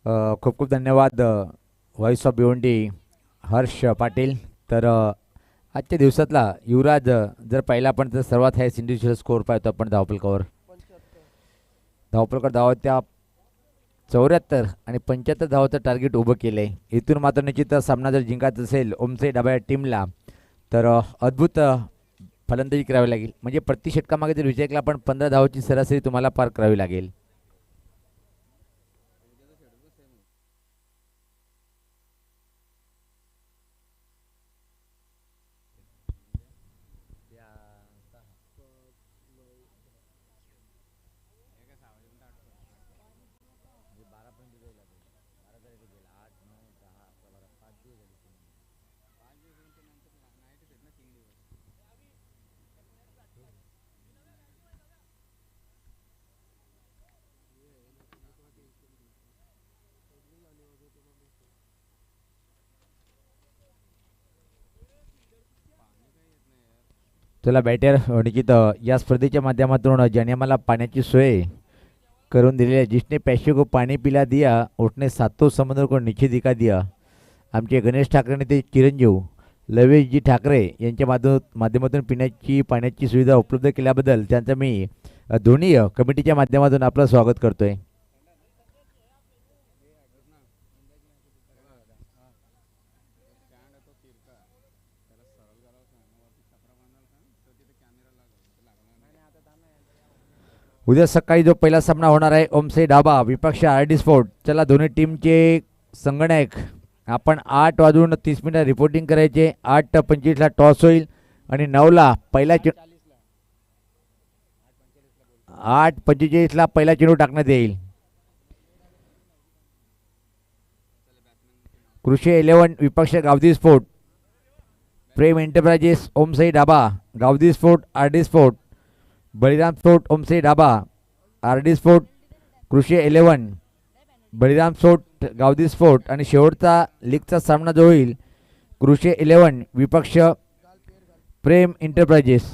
खूप खूप धन्यवाद व्हॉइस ऑफ भिवंडी हर्ष पाटील. तर आजच्या दिवसातला युवराज जर पाहिला आपण तर सर्वात हायस्ट इंडिव्हिज्युअल स्कोअर पाहतो आपण धावपलकावर. धावपलकर धावत त्या 74 आणि 75 धावाचं टार्गेट उभं केलं आहे. इथून मात्र निश्चित सामना जर जिंकायचा असेल ओमसाई डाव्या टीमला तर अद्भुत फलंदाजी करावी लागेल. म्हणजे प्रति षटकामागे जर विचार केला आपण 15 धावाची सरासरी तुम्हाला पार करावी लागेल. चला बॅटर निकित या स्पर्धेच्या माध्यमातून ज्याने आम्हाला पाण्याची सोय करून दिलेली आहे. जिसने पैसे को पाणी पिला दिया उठने सातों समुद्र को नीचे दिखा दिया. आमचे गणेश ठाकरे ते चिरंजीव लवेशजी ठाकरे यांच्या माध्यमातून पिण्याची पाण्याची सुविधा उपलब्ध केल्याबद्दल त्यांचं मी दोन्ही कमिटीच्या माध्यमातून आपलं स्वागत करतोय. उद्या सकाळी जो पहिला सामना होणार आहे ओमसाई डाबा विपक्ष आर.डी. स्पोर्ट. चला दोन्ही टीमचे संगणक आपण 8:30 रिपोर्टिंग करायचे. 8:25 टॉस होईल आणि 9 पहिला 8:45 पहिला चेंडू टाकण्यात येईल. कृषी 11 विपक्ष Gavdi sport. Prem enterprises Omsai Daba Gavdi sport R D. Sport. Baliram sport Omsai Daba R D. Sport. Krishi 11 Baliram sport Gavdi sport. आणि शेवटचा लीगचा सामना जो होईल कृषी 11 विपक्ष प्रेम एंटरप्राइजेस.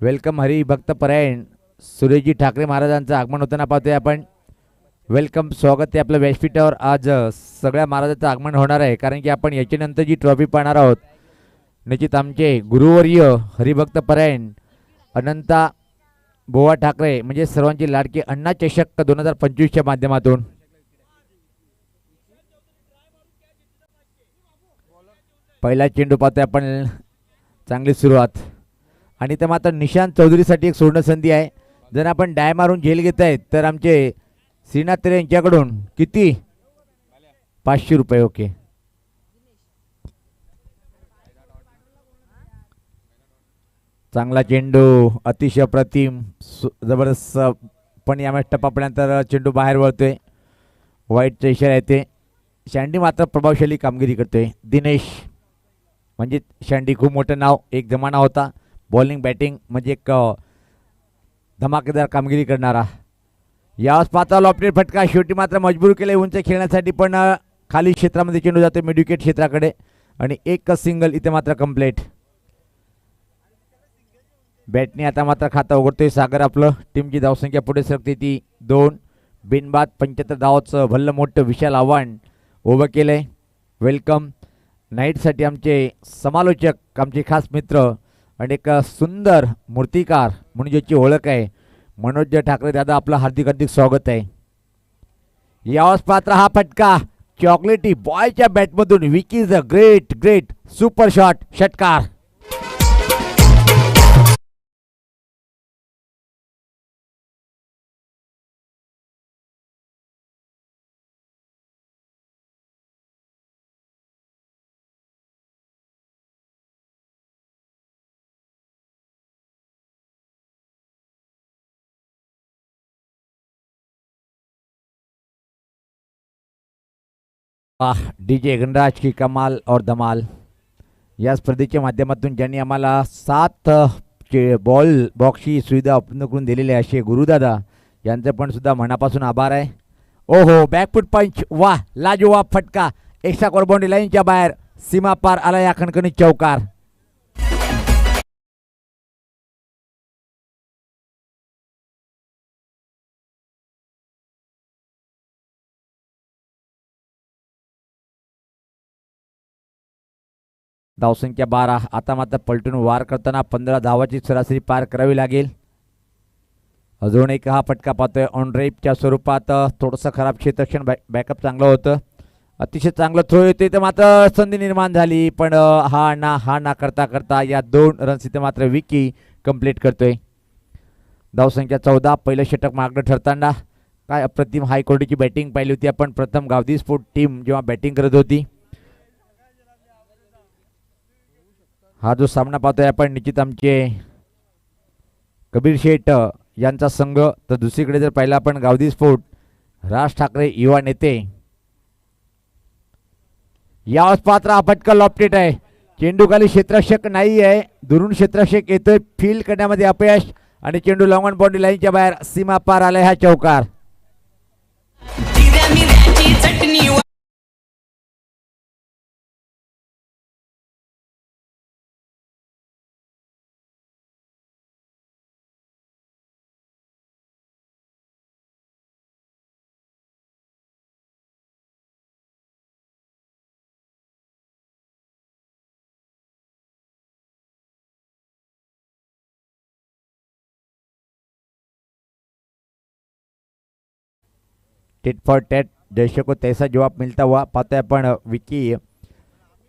वेलकम हरिभक्त परायण सुरेशजी ठाकरे महाराजांचं आगमन होताना पाहतोय आपण. वेलकम स्वागत आहे आपल्या व्यासपीठावर. आज सगळ्या महाराजांचं आगमन होणार आहे कारण की आपण याच्यानंतर जी ट्रॉफी पाहणार आहोत निश्चित आमचे गुरुवर्य हरिभक्त परायण अनंता बोवा ठाकरे म्हणजे सर्वांचे लाडके अण्णा चषक 2025च्या माध्यमातून. पहिला चेंडू पाहतोय आपण. चांगली सुरुवात आणि ते मात्र निशांत चौधरीसाठी एक सुवर्ण संधी आहे. जर आपण डाय मारून झेल घेत आहेत तर आमचे श्रीनाथ तेरे यांच्याकडून किती 500 रुपये. ओके चांगला चेंडू अतिशय प्रतिम जबरदस्त पण यामुळे टप्पापर्यंत चेंडू बाहेर वळतोय. वाईटचा इशारा येते. शँडी मात्र प्रभावशाली कामगिरी करतोय. दिनेश म्हणजे शँडी खूप मोठं नाव एक जमाना होता. बॉलिंग बॅटिंग म्हणजे एक धमाकेदार कामगिरी करणारा. यावेळेस पाहता लॉफ्टेड फटका शेवटी मात्र मजबूर केले उंच खेळण्यासाठी पण खाली क्षेत्रामध्ये चेंडू जातो मिडविकेट क्षेत्राकडे आणि एक सिंगल इथे मात्र कंप्लीट. बॅटने आता मात्र खाता उघडतोय सागर. आपलं टीमची धावसंख्या पुढे सरकते ती 2. बिनबाद 75 धावाचं भल्लं मोठं विशाल आव्हान उभं केलंय. वेलकम नाईटसाठी आमचे समालोचक आमचे खास मित्र आणि एक सुंदर मूर्तिकार म्हणून ज्याची ओळख आहे मनोज ठाकरे दादा आपलं हार्दिक हार्दिक स्वागत आहे. यावेळेस पात्र हा फटका चॉकलेटी बॉयच्या बॅटमधून Vicky's great great super shot षटकार. डीजे गणराज की कमाल और धमाल या स्पर्धेच्या माध्यमातून ज्यांनी आम्हाला 7 बॉल बॉक्सची सुविधा उपलब्ध करून दिलेली आहे असे गुरुदादा यांचं पण सुद्धा मनापासून आभार आहे. ओहो बॅकफूट पंच वा लाजवाब फटका एक्स्ट्रा कॉर बाउंड्री लाईनच्या बाहेर सीमा पार आला या खणखणीत चौकार. धावसंख्या 12. आता मात्र पलटून वार करताना 15 धावाची सरासरी पार करावी लागेल. अजून एक हा फटका पाहतोय ऑन ड्राईव्हच्या स्वरूपात. थोडंसं खराब क्षेत्ररक्षण, बॅकअप चांगलं होतं, अतिशय चांगलं थ्रो येते तर मात्र संधी निर्माण झाली, पण हा ना करता करता या 2 रन्स इथे मात्र विकी कंप्लीट करतोय. धावसंख्या 14. पहिलं षटक मागणं ठरताना काय अप्रतिम हाय क्वालिटीची बॅटिंग पाहिली होती आपण प्रथम गावदी स्पोर्ट टीम जेव्हा बॅटिंग करत होती. हा जो सामना पाहतोय आपण निश्चित आमचे कबीर शेठ यांचा संघ, तर दुसरीकडे जर पाहिला आपण गावदी स्पोर्ट राज ठाकरे युवा नेते. यावेळेस पात्र हा फटका लॉफ्टेड आहे. चेंडू खाली क्षेत्ररक्षक नाही आहे, दुरून क्षेत्ररक्षक येतोय, फील्ड करण्यामध्ये अपयश आणि चेंडू लॉंग ऑन बाउंड्री लाईनच्या बाहेर सीमा पार आलाय. हा चौकार. जिऱ्या मिऱ्याची चटणी टेट फॉर टॅट जैसे को तैसा जवाब मिळता हुआ पाहतोय आपण. विकी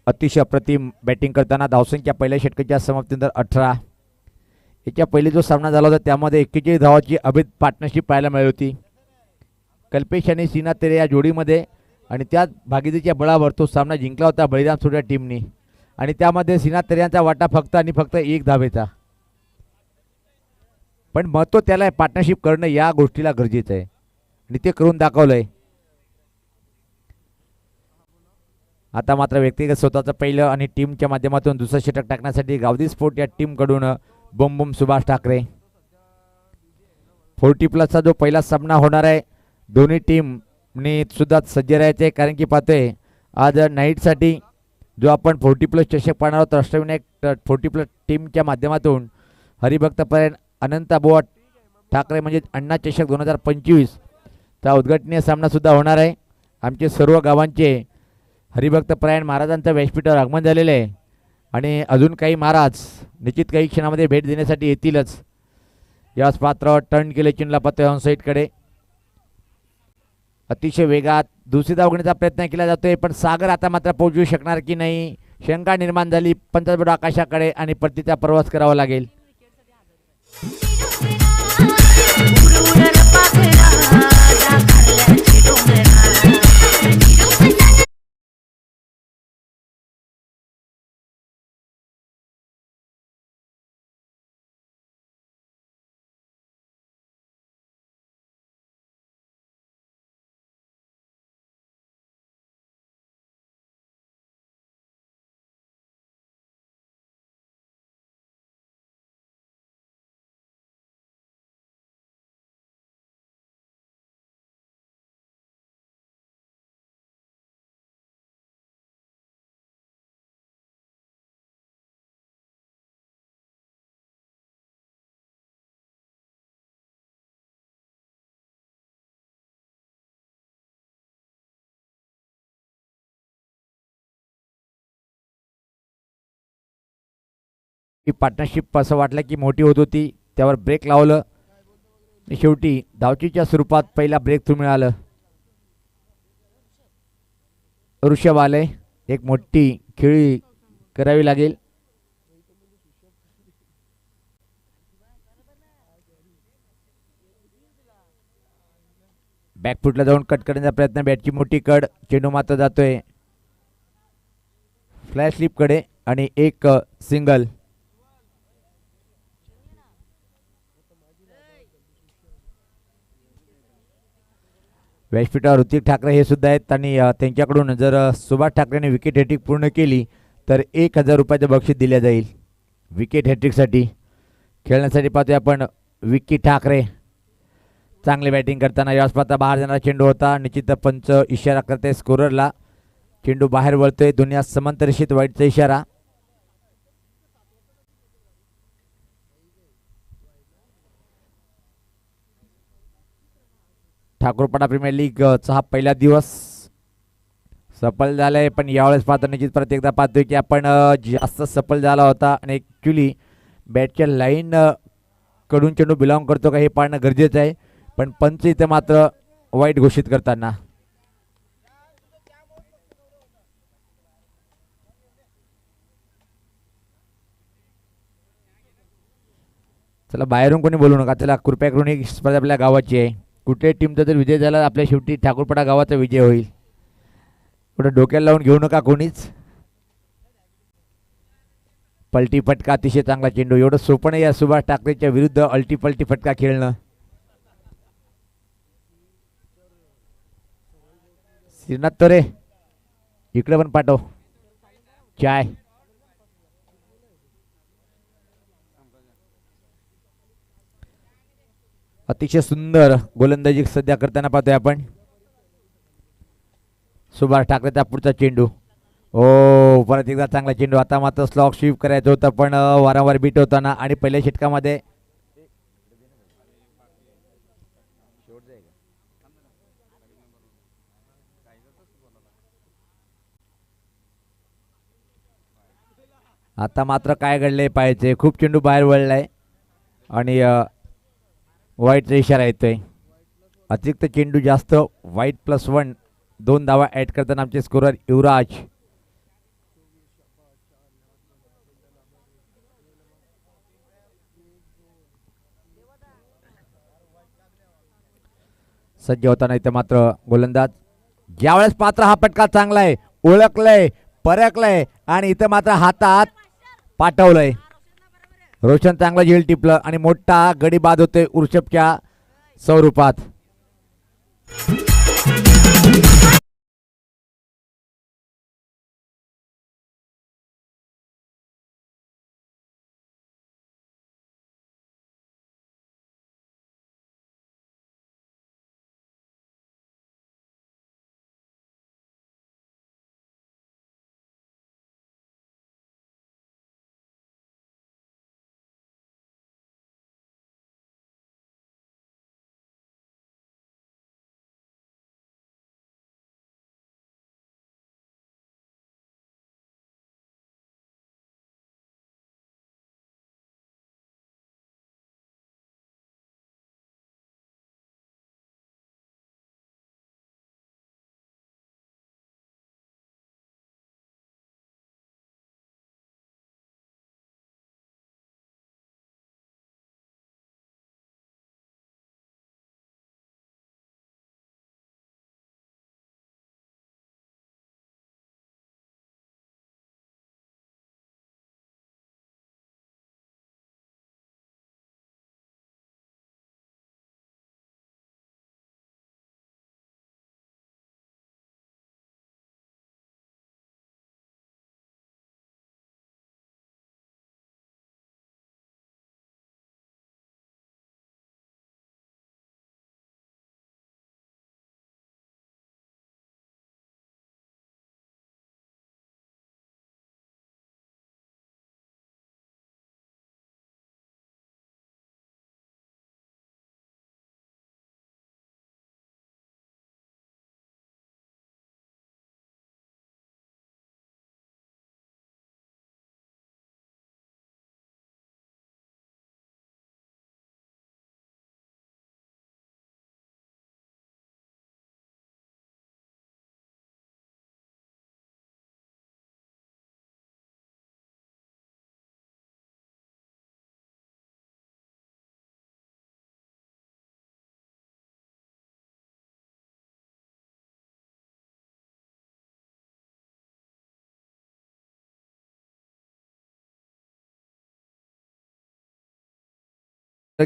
अतिशय अप्रतिम बॅटिंग करताना. धावसंख्या पहिल्या षटकाच्या समाप्तीनंतर 18. याच्या पहिले जो सामना झाला होता त्यामध्ये 41 धावाची अभित पार्टनरशिप पाहायला मिळाली होती कल्पेश आणि सीना तेरे या जोडीमध्ये, आणि त्याच भागीदारीच्या बळावर तो सामना जिंकला होता बळीराम सूर्या टीमनी, आणि त्यामध्ये सीना तेरे यांचा वाटा फक्त आणि फक्त 1 धावेचा. पण महत्त्व त्याला पार्टनरशिप करणं या गोष्टीला गरजेचं आहे आणि ते करून दाखवलंय. आता मात्र व्यक्तिगत स्वतःचं पहिलं आणि टीमच्या माध्यमातून दुसरं षटक टाकण्यासाठी गावदी स्पोर्ट या टीमकडून बम बम सुभाष ठाकरे. 40+ जो पहिला सामना होणार आहे दोन्ही टीमने सुद्धा सज्ज राहायचे, कारण की पाहतोय आज नाईटसाठी जो आपण 40+ चषक पाहणार आहोत अष्टविनायक 40+ टीमच्या माध्यमातून हरिभक्त परायण अनंत बुवा ठाकरे म्हणजे अण्णा चषक 2025 चा उद्घाटनीय सामना सुद्धा होणार आहे. आमचे सर्व गावांचे हरिभक्त परायण महाराजांचं व्यासपीठावर आगमन झालेलं आहे आणि अजून काही महाराज निश्चित काही क्षणामध्ये भेट देण्यासाठी येतीलच. याच पात्र टर्न केले चिन्हला पाहतोय ऑन साईडकडे. अतिशय वेगात दुसरी धाव घेण्याचा प्रयत्न केला जातोय, पण सागर आता मात्र पोहोचू शकणार की नाही शंका निर्माण झाली. पंचायत आकाशाकडे आणि परतीचा प्रवास करावा लागेल. ही पार्टनरशिप असं वाटलं की मोठी होत होती, त्यावर ब्रेक लावलं, शेवटी धावचीच्या स्वरूपात पहिला ब्रेक थ्रू मिळालं. ऋषभ आले, एक मोठी खेळी करावी लागेल. बॅकफुटला जाऊन कट करण्याचा प्रयत्न, बॅटची मोठी कड, चेंडू मात्र जातोय फ्लॅश स्लिपकडे आणि एक सिंगल. व्यासपीठावर ऋतिक ठाकरे हे सुद्धा आहेत आणि त्यांच्याकडून जर सुभाष ठाकरेने विकेट हॅट्रिक पूर्ण केली तर 1000 रुपयाचं बक्षीस दिले जाईल विकेट हॅट्रिकसाठी. खेळण्यासाठी पाहतोय आपण विकी ठाकरे, चांगली बॅटिंग करताना. यावेळेस पाहता बाहेर जाणारा चेंडू होता, निश्चित पंच इशारा करते स्कोररला, चेंडू बाहेर वळतोय, दुनिया समांतरित वाईटचा इशारा. ठाकूरपाडा प्रीमियर लीगचा हा पहिला दिवस सफल झालंय, पण यावेळेस पाहतो निश्चित परत एकदा पाहतोय की आपण जास्त सफल झाला होता आणि ॲक्च्युली बॅटच्या लाईन कडून चेंडू बिलॉंग करतो का हे पाहणं गरजेचं आहे. पण पंच इथे मात्र वाईट घोषित करताना चला बाहेरून कोणी बोलू नका. चला कृपया करून ही स्पर्धा आपल्या गावाची आहे. कुठे टीमचा जर विजय झाला आपल्या शेवटी ठाकूरपाडा गावाचा विजय होईल. कुठं डोक्याला लावून घेऊ नका कोणीच. पलटी फटका अतिशय चांगला चेंडू. एवढं सोपं नाही या सुभाष ठाकरेच्या विरुद्ध अल्टी पलटी फटका खेळणं. श्रीनाथ तोरे इकडे पण पाठव चाय. अतिशय सुंदर गोलंदाजी सध्या करताना पाहतोय आपण. सुभाष ठाकरेचा पुढचा चेंडू. ओ परत एकदा चांगला चेंडू. आता मात्र स्लॉक स्वीप करायचं होतं पण वारंवार बीट होताना आणि पहिल्या षटकामध्ये आता मात्र काय घडले पाहिजे. खूप चेंडू बाहेर वळलाय आणि वाईटचा इशारा येतोय. अतिरिक्त चेंडू जास्त वाईट +1 2 धावा ॲड करताना आमचे स्कोरर युवराज. सज्ज होताना इथे मात्र गोलंदाज ज्यावेळेस पात्र हा फटका चांगला आहे. ओळखलंय परखलंय आणि इथं मात्र हातात पाठवलंय. रोशन चांगला झेल टिपलं आणि मोठा गडी बाद होतोय ऋषभच्या स्वरूपात.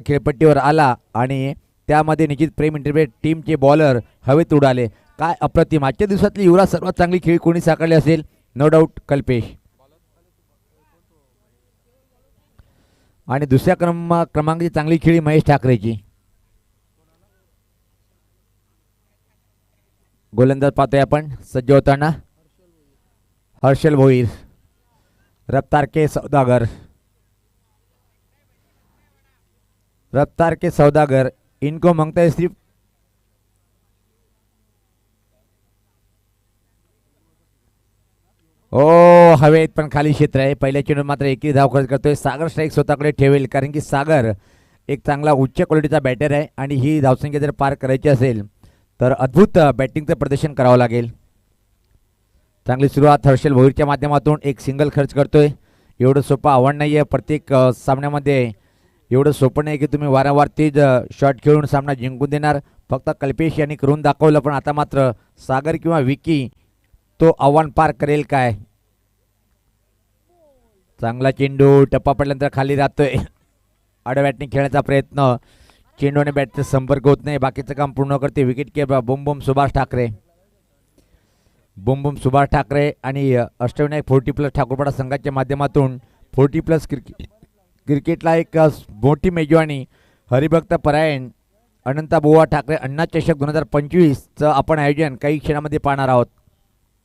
खेळपट्टीवर आला आणि त्यामध्ये निश्चित प्रेम इंटरप्रेट टीमचे बॉलर हवेत उडाले. काय अप्रतिम. आजच्या दिवसातली युवराज सर्वात चांगली खेळी कोणी साकारली असेल नो डाऊट कल्पेश. आणि दुसऱ्या क्रमांकाची चांगली खेळी महेश ठाकरेची. गोलंदाज पाहतोय आपण सज्ज होताना. हर्षल भोईर, रफ्तार के सौदागर, रफ्तार के सौदागर इनको मांगता है सिर्फ ओ हवेत पण खाली क्षेत्र आहे. पहिल्या चेंडूत मात्र एकही धाव खर्च करतोय. सागर स्ट्राईक स्वतःकडे ठेवेल कारण की सागर एक चांगला उच्च क्वालिटीचा बॅटर आहे आणि ही धावसंख्या जर पार करायची असेल तर अद्भुत बॅटिंगचं प्रदर्शन करावं लागेल. चांगली सुरुवात हर्षल भोईरच्या माध्यमातून एक सिंगल खर्च करतोय. एवढं सोपं आव्हान नाही आहे. प्रत्येक सामन्यामध्ये एवढं सोपं नाही की तुम्ही वारंवार तेच शॉट खेळून सामना जिंकून देणार. फक्त कल्पेश यांनी करून दाखवलं, पण आता मात्र सागर किंवा विकी तो आव्हान पार करेल काय. चांगला चेंडू टप्पा पडल्यानंतर खाली राहतोय. आडव्याटने खेळण्याचा प्रयत्न, चेंडू आणि बॅटचा संपर्क होत नाही. बाकीचं काम पूर्ण करते विकेट किपर बुम बुम सुभाष ठाकरे. बुम बुम सुभाष ठाकरे आणि अष्टविनायक 40+ ठाकूरपाडा संघाच्या माध्यमातून 40+ क्रिकेटला एक मोठी मेजवानी हरिभक्त परायण अनंता बुवा ठाकरे अण्णा चषक 2025चं आपण आयोजन काही क्षणामध्ये पाहणार आहोत.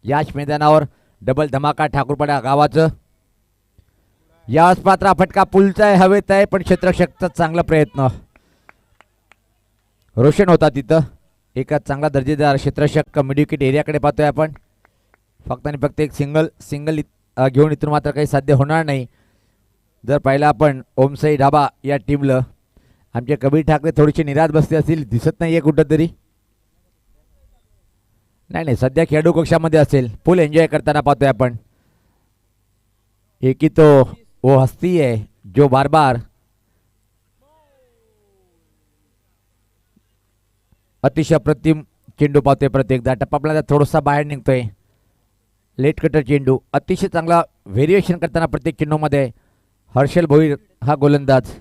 याच मैदानावर डबल धमाका ठाकूरपाडा गावाचं. याच पात्रा फटका पुलचा आहे, हवेत आहे, पण क्षेत्ररक्षकचा चांगला प्रयत्न. रोशन होता तिथं. एका चांगला दर्जेदार क्षेत्ररक्षक मिडविकेट एरियाकडे पाहतोय आपण. फक्त आणि फक्त एक सिंगल घेऊन इथून मात्र काही साध्य होणार नाही. जर पाहिलं आपण ओमसाई ढाबा या टीमला, आमचे कबीर ठाकरे थोडीशी निराश बसले असतील, दिसत नाही आहे कुठंतरी. नाही सध्या खेळाडू कक्षामध्ये असेल, फुल एन्जॉय करताना पाहतोय आपण. एक ही तो वो हस्ती है जो बार बार अतिशय अप्रतिम चेंडू पाहतोय. प्रत्येकदा टप्पापला थोडासा बाहेर निघतोय. लेट कटर चेंडू अतिशय चांगला व्हेरिएशन करताना प्रत्येक चेंडूमध्ये हर्षल भोईर हा गोलंदाज.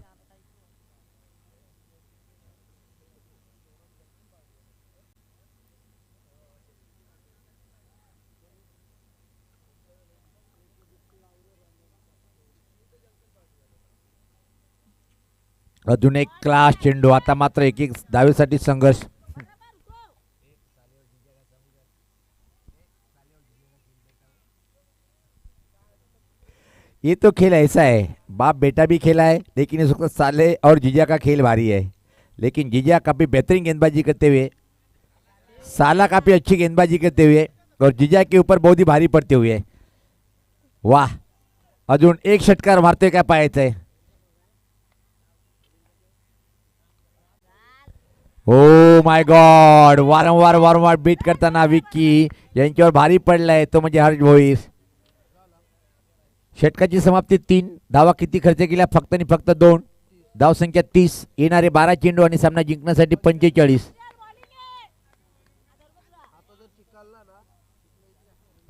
अजून एक क्लास चेंडू. आता मात्र एक धावेसाठी संघर्ष. ये तो खेल ऐसा है, बाप बेटा भी खेला है, लेकिन इस वक्त साले और जीजा का खेल भारी है. लेकिन जीजा काफी बेहतरीन गेंदबाजी करते हुए, साला काफी अच्छी गेंदबाजी करते हुए और जीजा के ऊपर बहुत ही भारी पड़ते हुए. वाह, अजून एक षटकार मारतोय काय पाहायचंय. ओ माय गॉड, वारंवार बीट करताना विक्की यांच्यावर भारी पडलाय तो म्हणजे हर्ष भोईर. षटकाची समाप्ती 3. धावा किती खर्च केल्या? फक्त आणि फक्त 2. धाव संख्या 30. येणारे 12 चेंडू आणि सामना जिंकण्यासाठी 45.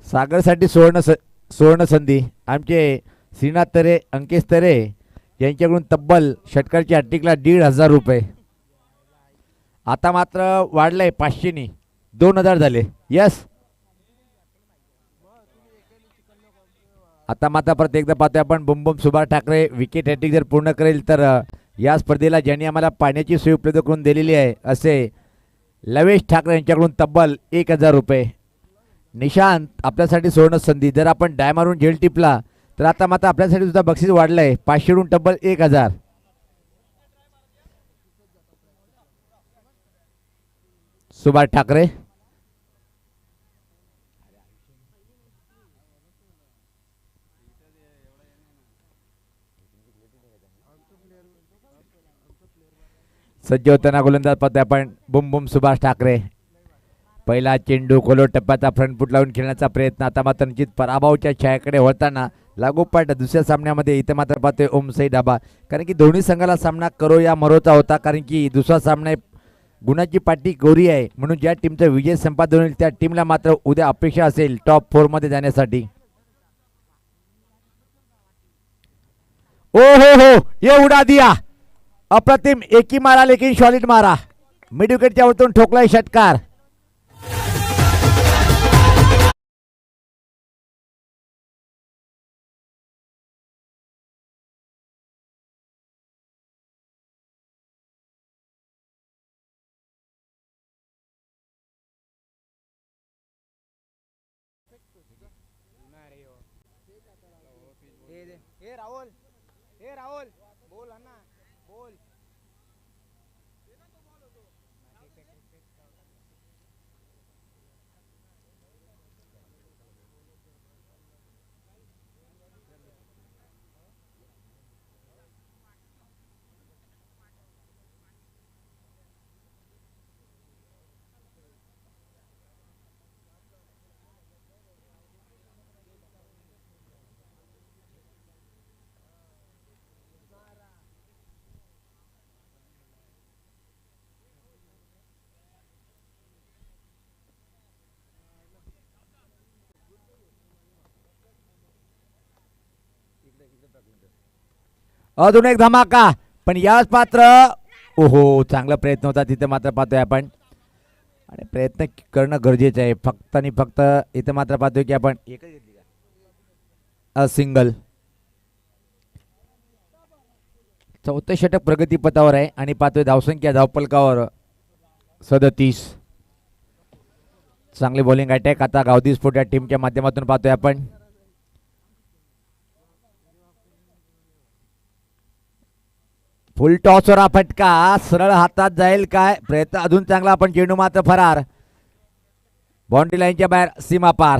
सागरसाठी सुवर्ण संधी. आमचे श्रीनाथ तरे, अंकेश तरे यांच्याकडून तब्बल षटकारच्या हॅट्रिकला 1,500 रुपये. आता मात्र वाढलंय 500नी 2,000 झाले. यस, आता मात्र परत एकदा पाहतोय आपण बुम बुम सुभाष ठाकरे विकेट हॅट्रिक जर पूर्ण करेल तर या स्पर्धेला ज्यांनी आम्हाला पाण्याची सोय उपलब्ध करून दिलेली आहे असे लवेश ठाकरे यांच्याकडून तब्बल 1,000 रुपये. निशांत, आपल्यासाठी सुवर्ण संधी. जर आपण डाय मारून झेल टिपला तर आता मात्र आपल्यासाठी सुद्धा बक्षीस वाढलंय 500 तब्बल 1,000. सुभाष ठाकरे सज्ज होताना गोलंदाज पाहतोय आपण बुम बुम सुभाष ठाकरे. पहिला चेंडू खोलो टप्प्याचा फ्रंट फूट लावून खेळण्याचा प्रयत्न. आता मात्र निश्चित पराभवाच्या छायाकडे वळताना लागोपाठ दुसऱ्या सामन्यामध्ये इथं मात्र पाहतोय ओमसाई ढाबा. कारण की दोन्ही संघाला सामना करो या मरोचा होता. कारण की दुसरा सामना गुणाची पाटी गोरी आहे, म्हणून ज्या टीमचा विजय संपादन होईल त्या टीमला मात्र उद्या अपेक्षा असेल टॉप 4 मध्ये जाण्यासाठी. ओ हो, ये उडा दिया. अप्रतिम, एक ही मारा लेकिन सॉलिड मारा. मिड विकेटच्या वरतून ठोकलाय षटकार. राहुल बोल ना, बोल. अजून एक धमाका, पण याच पात्र ओहो चांगला प्रयत्न होता तिथे मात्र पाहतोय आपण, आणि प्रयत्न करणं गरजेचं आहे. फक्त आणि फक्त इथे मात्र पाहतोय की आपण एकच घेतली का सिंगल. चौथं षटक प्रगतीपथावर आहे आणि पाहतोय धावसंख्या धावपलकावर 37. चांगली बॉलिंग अटॅक आता गावदी स्पोर्ट या टीमच्या माध्यमातून पाहतोय आपण. फुल टॉसवर हा फटका सरळ हातात जाईल काय, प्रयत्न अजून चांगला पण चेंडू मात्र फरार, बाउंड्री लाईनच्या बाहेर, सीमा पार.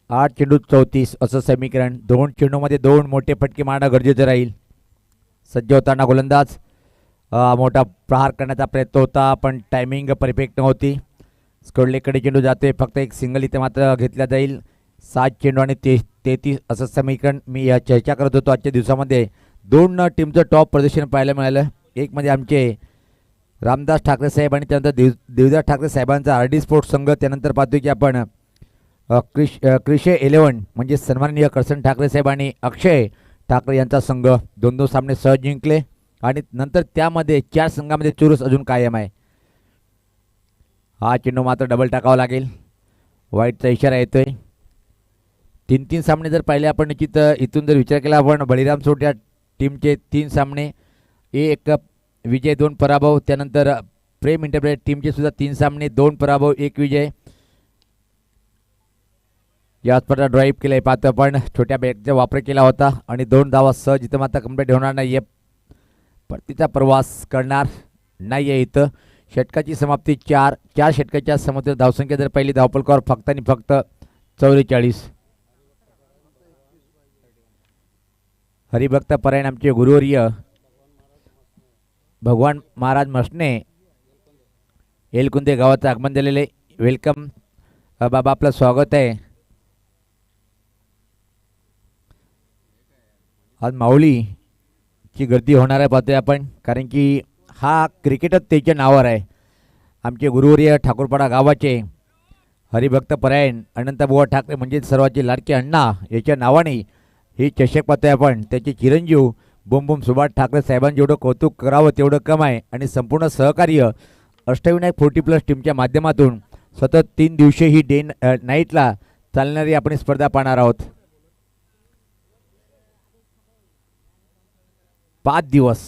आठ चेंडू 34 असं समीकरण. 2 चेंडूमध्ये 2 मोठे फटके मारणं गरजेचं राहील. सज्ज होताना गोलंदाज मोठा प्रहार करण्याचा प्रयत्न होता पण टायमिंग परफेक्ट नव्हती. स्कोडलेकडे चेंडू जातोय, फक्त एक सिंगल इथे मात्र घेतला जाईल. 7 चेंडू आणि 33 असं समीकरण. मी चर्चा करत होतो आजच्या दिवसामध्ये 2 टीमचं टॉप प्रदर्शन पाहायला मिळालं. एक म्हणजे आमचे रामदास ठाकरे साहेब आणि त्यानंतर देवदास ठाकरे साहेबांचा RD स्पोर्ट्स संघ. त्यानंतर पाहतोय की आपण क्रिशे 11 म्हणजे सन्माननीय करसन ठाकरे साहेब आणि अक्षय ठाकरे यांचा संघ 2-2 सामने सहज जिंकले. आणि नंतर त्यामध्ये 4 संघामध्ये चुरस अजून कायम आहे. हा चेंडू मात्र डबल टाकावा लागेल, वाईटचा इशारा येतोय. 3-3 सामने जर पाहिले आपण निश्चित इथून जर विचार केला आपण बळीराम सोट या टीमचे 3 सामने, 1 विजय 2 पराभव. त्यानंतर प्रेम इंटरप्राइज टीमचे सुद्धा 3 सामने, 2 पराभव 1 विजय. या स्पर्धा ड्राईव्ह केले पाहतो आपण. छोट्या बॅटचा वापर केला होता आणि 2 धावा सहज इथं मात्र कंप्लीट होणार नाही. परतीचा प्रवास करणार नाही आहे इथं. षटकाची समाप्ती 4 षटकाच्या समाप्तीवर धावसंख्या जर पहिली धावपलकावर फक्त आणि फक्त 44. हरिभक्त परायण आमचे गुरुवर्य भगवान महाराज मसने एलकुंदे गावाचं आगमन झालेले. वेलकम बाबा, आपलं स्वागत आहे. आज माऊलीची गर्दी होणार आहे पाहतोय आपण, कारण की हा क्रिकेटच त्याच्या नावावर आहे. आमचे गुरुवर्य ठाकूरपाडा गावाचे हरिभक्त परायण अनंतबुवा ठाकरे म्हणजे सर्वांचे लाडके अण्णा याच्या नावाने हे चषक पाहतोय आपण. त्याचे चिरंजीव बुम बुम सुभाष ठाकरे साहेबांनी जेवढं कौतुक करावं तेवढं कम आहे. आणि संपूर्ण सहकार्य अष्टविनायक 40+ टीमच्या माध्यमातून सतत 3 दिवशी ही डे नाईटला चालणारी आपण स्पर्धा पाहणार आहोत. 5 दिवस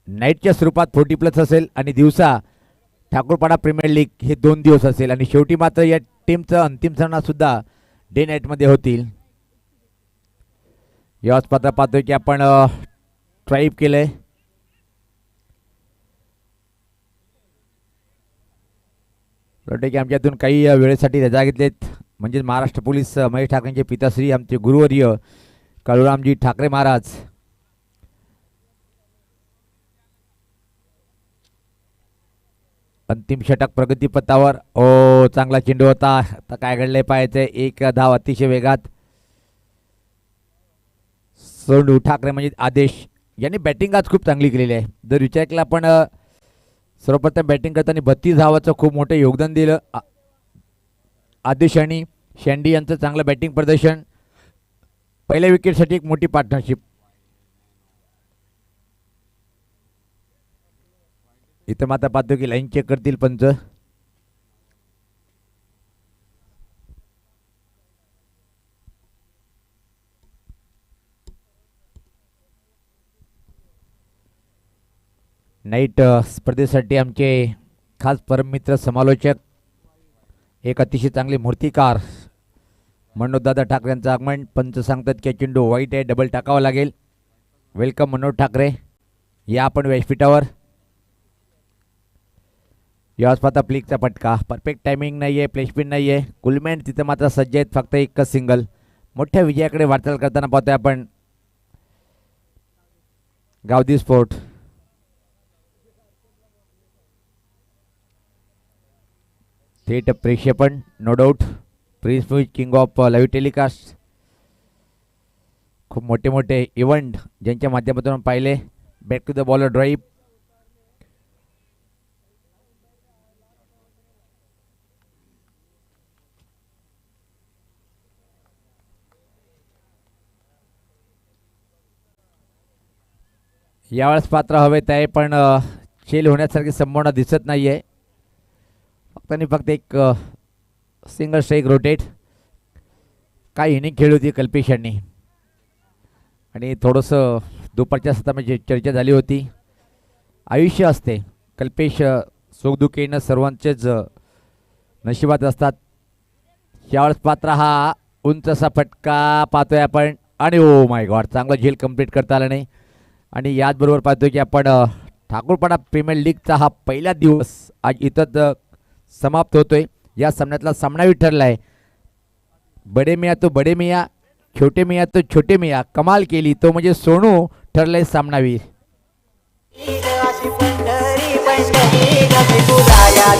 नाईटच्या स्वरूपात 40+ असेल आणि दिवसा ठाकूरपाडा प्रीमियर लीग हे 2 दिवस असेल. आणि शेवटी मात्र या टीमचं अंतिम सामना सुद्धा डे नाईटमध्ये होतील. या स्पर्धा पाहतोय की आपण ट्राईप केलंय. वाटतं की आमच्यातून काही वेळेसाठी रजा घेतलेत, म्हणजे महाराष्ट्र पोलीस महेश ठाकरेंचे पिताश्री आमचे गुरुवर्य काळूरामजी ठाकरे महाराज. अंतिम षटक प्रगतीपथावर. ओ चांगला चेंडू होता. आता काय घडलंय पाहायचंय. 1 धाव अतिशय वेगात. सोंडू ठाकरे म्हणजे आदेश यांनी बॅटिंग आज खूप चांगली केलेली आहे. जर विचार केला आपण सर्वप्रथम बॅटिंग करताना 32 धावाचं खूप मोठं योगदान दिलं आदेश आणि शेंडी यांचं चांगलं बॅटिंग प्रदर्शन. पहिल्या विकेटसाठी एक मोठी पार्टनरशिप. इथं मात्र पाहतो की लाईन चेक करतील पंच. नाईट स्पर्धेसाठी आमचे खास परममित्र समालोचक, एक अतिशय चांगले मूर्तिकार मनोजदादा ठाकरे यांचं आगमन. पंच सांगतात की चेंडू वाईट आहे, डबल टाकावा लागेल. वेलकम मनोज ठाकरे, या आपण व्यासपीठावर. यावेळेस पाहता प्लिकचा फटका, परफेक्ट टायमिंग नाही आहे, प्लेसमेंट नाही आहे. कुलमॅन तिथं मात्र सज्ज आहेत, फक्त एकच सिंगल. मोठ्या विजयाकडे वाटचाल करताना पाहतोय आपण गावदी स्पोर्ट. थेट प्रेक्षेपण, no doubt. Prince muse king of live telecast. खूप मोठे मोठे इव्हेंट ज्यांच्या माध्यमातून पाहिले. Back to the bowler drive. यावेळेस पात्र हवेत आहे, पण चेल होण्यासारखी संभावना दिसत नाही आहे. फक्त आणि फक्त एक सिंगल स्ट्राईक रोटेट. काय इनिंग खेळली होती कल्पेश यांनी, आणि थोडंसं दुपारच्या सत्रामध्ये चर्चा झाली होती. आयुष्य असते, कल्पेश सुखदुःख येणं सर्वांचेच नशिबात असतात. यावेळेस पात्र हा उंच असा फटका पाहतोय आपण, आणि ओ माय गॉड, चांगला झेल कंप्लीट करता आला नाही. आणि याचबरोबर पाहतोय की आपण ठाकूरपाडा प्रीमियर लीगचा हा पहिला दिवस आज इथं समाप्त होतोय. या सामन्यातला सामनावीर ठरला आहे. बडे मिया तो बडे मिया, छोटे मिया तो छोटे मिया, कमाल केली तो म्हणजे सोनू ठरलंय सामनावीर. पंढरी पंढरी गती तुझा या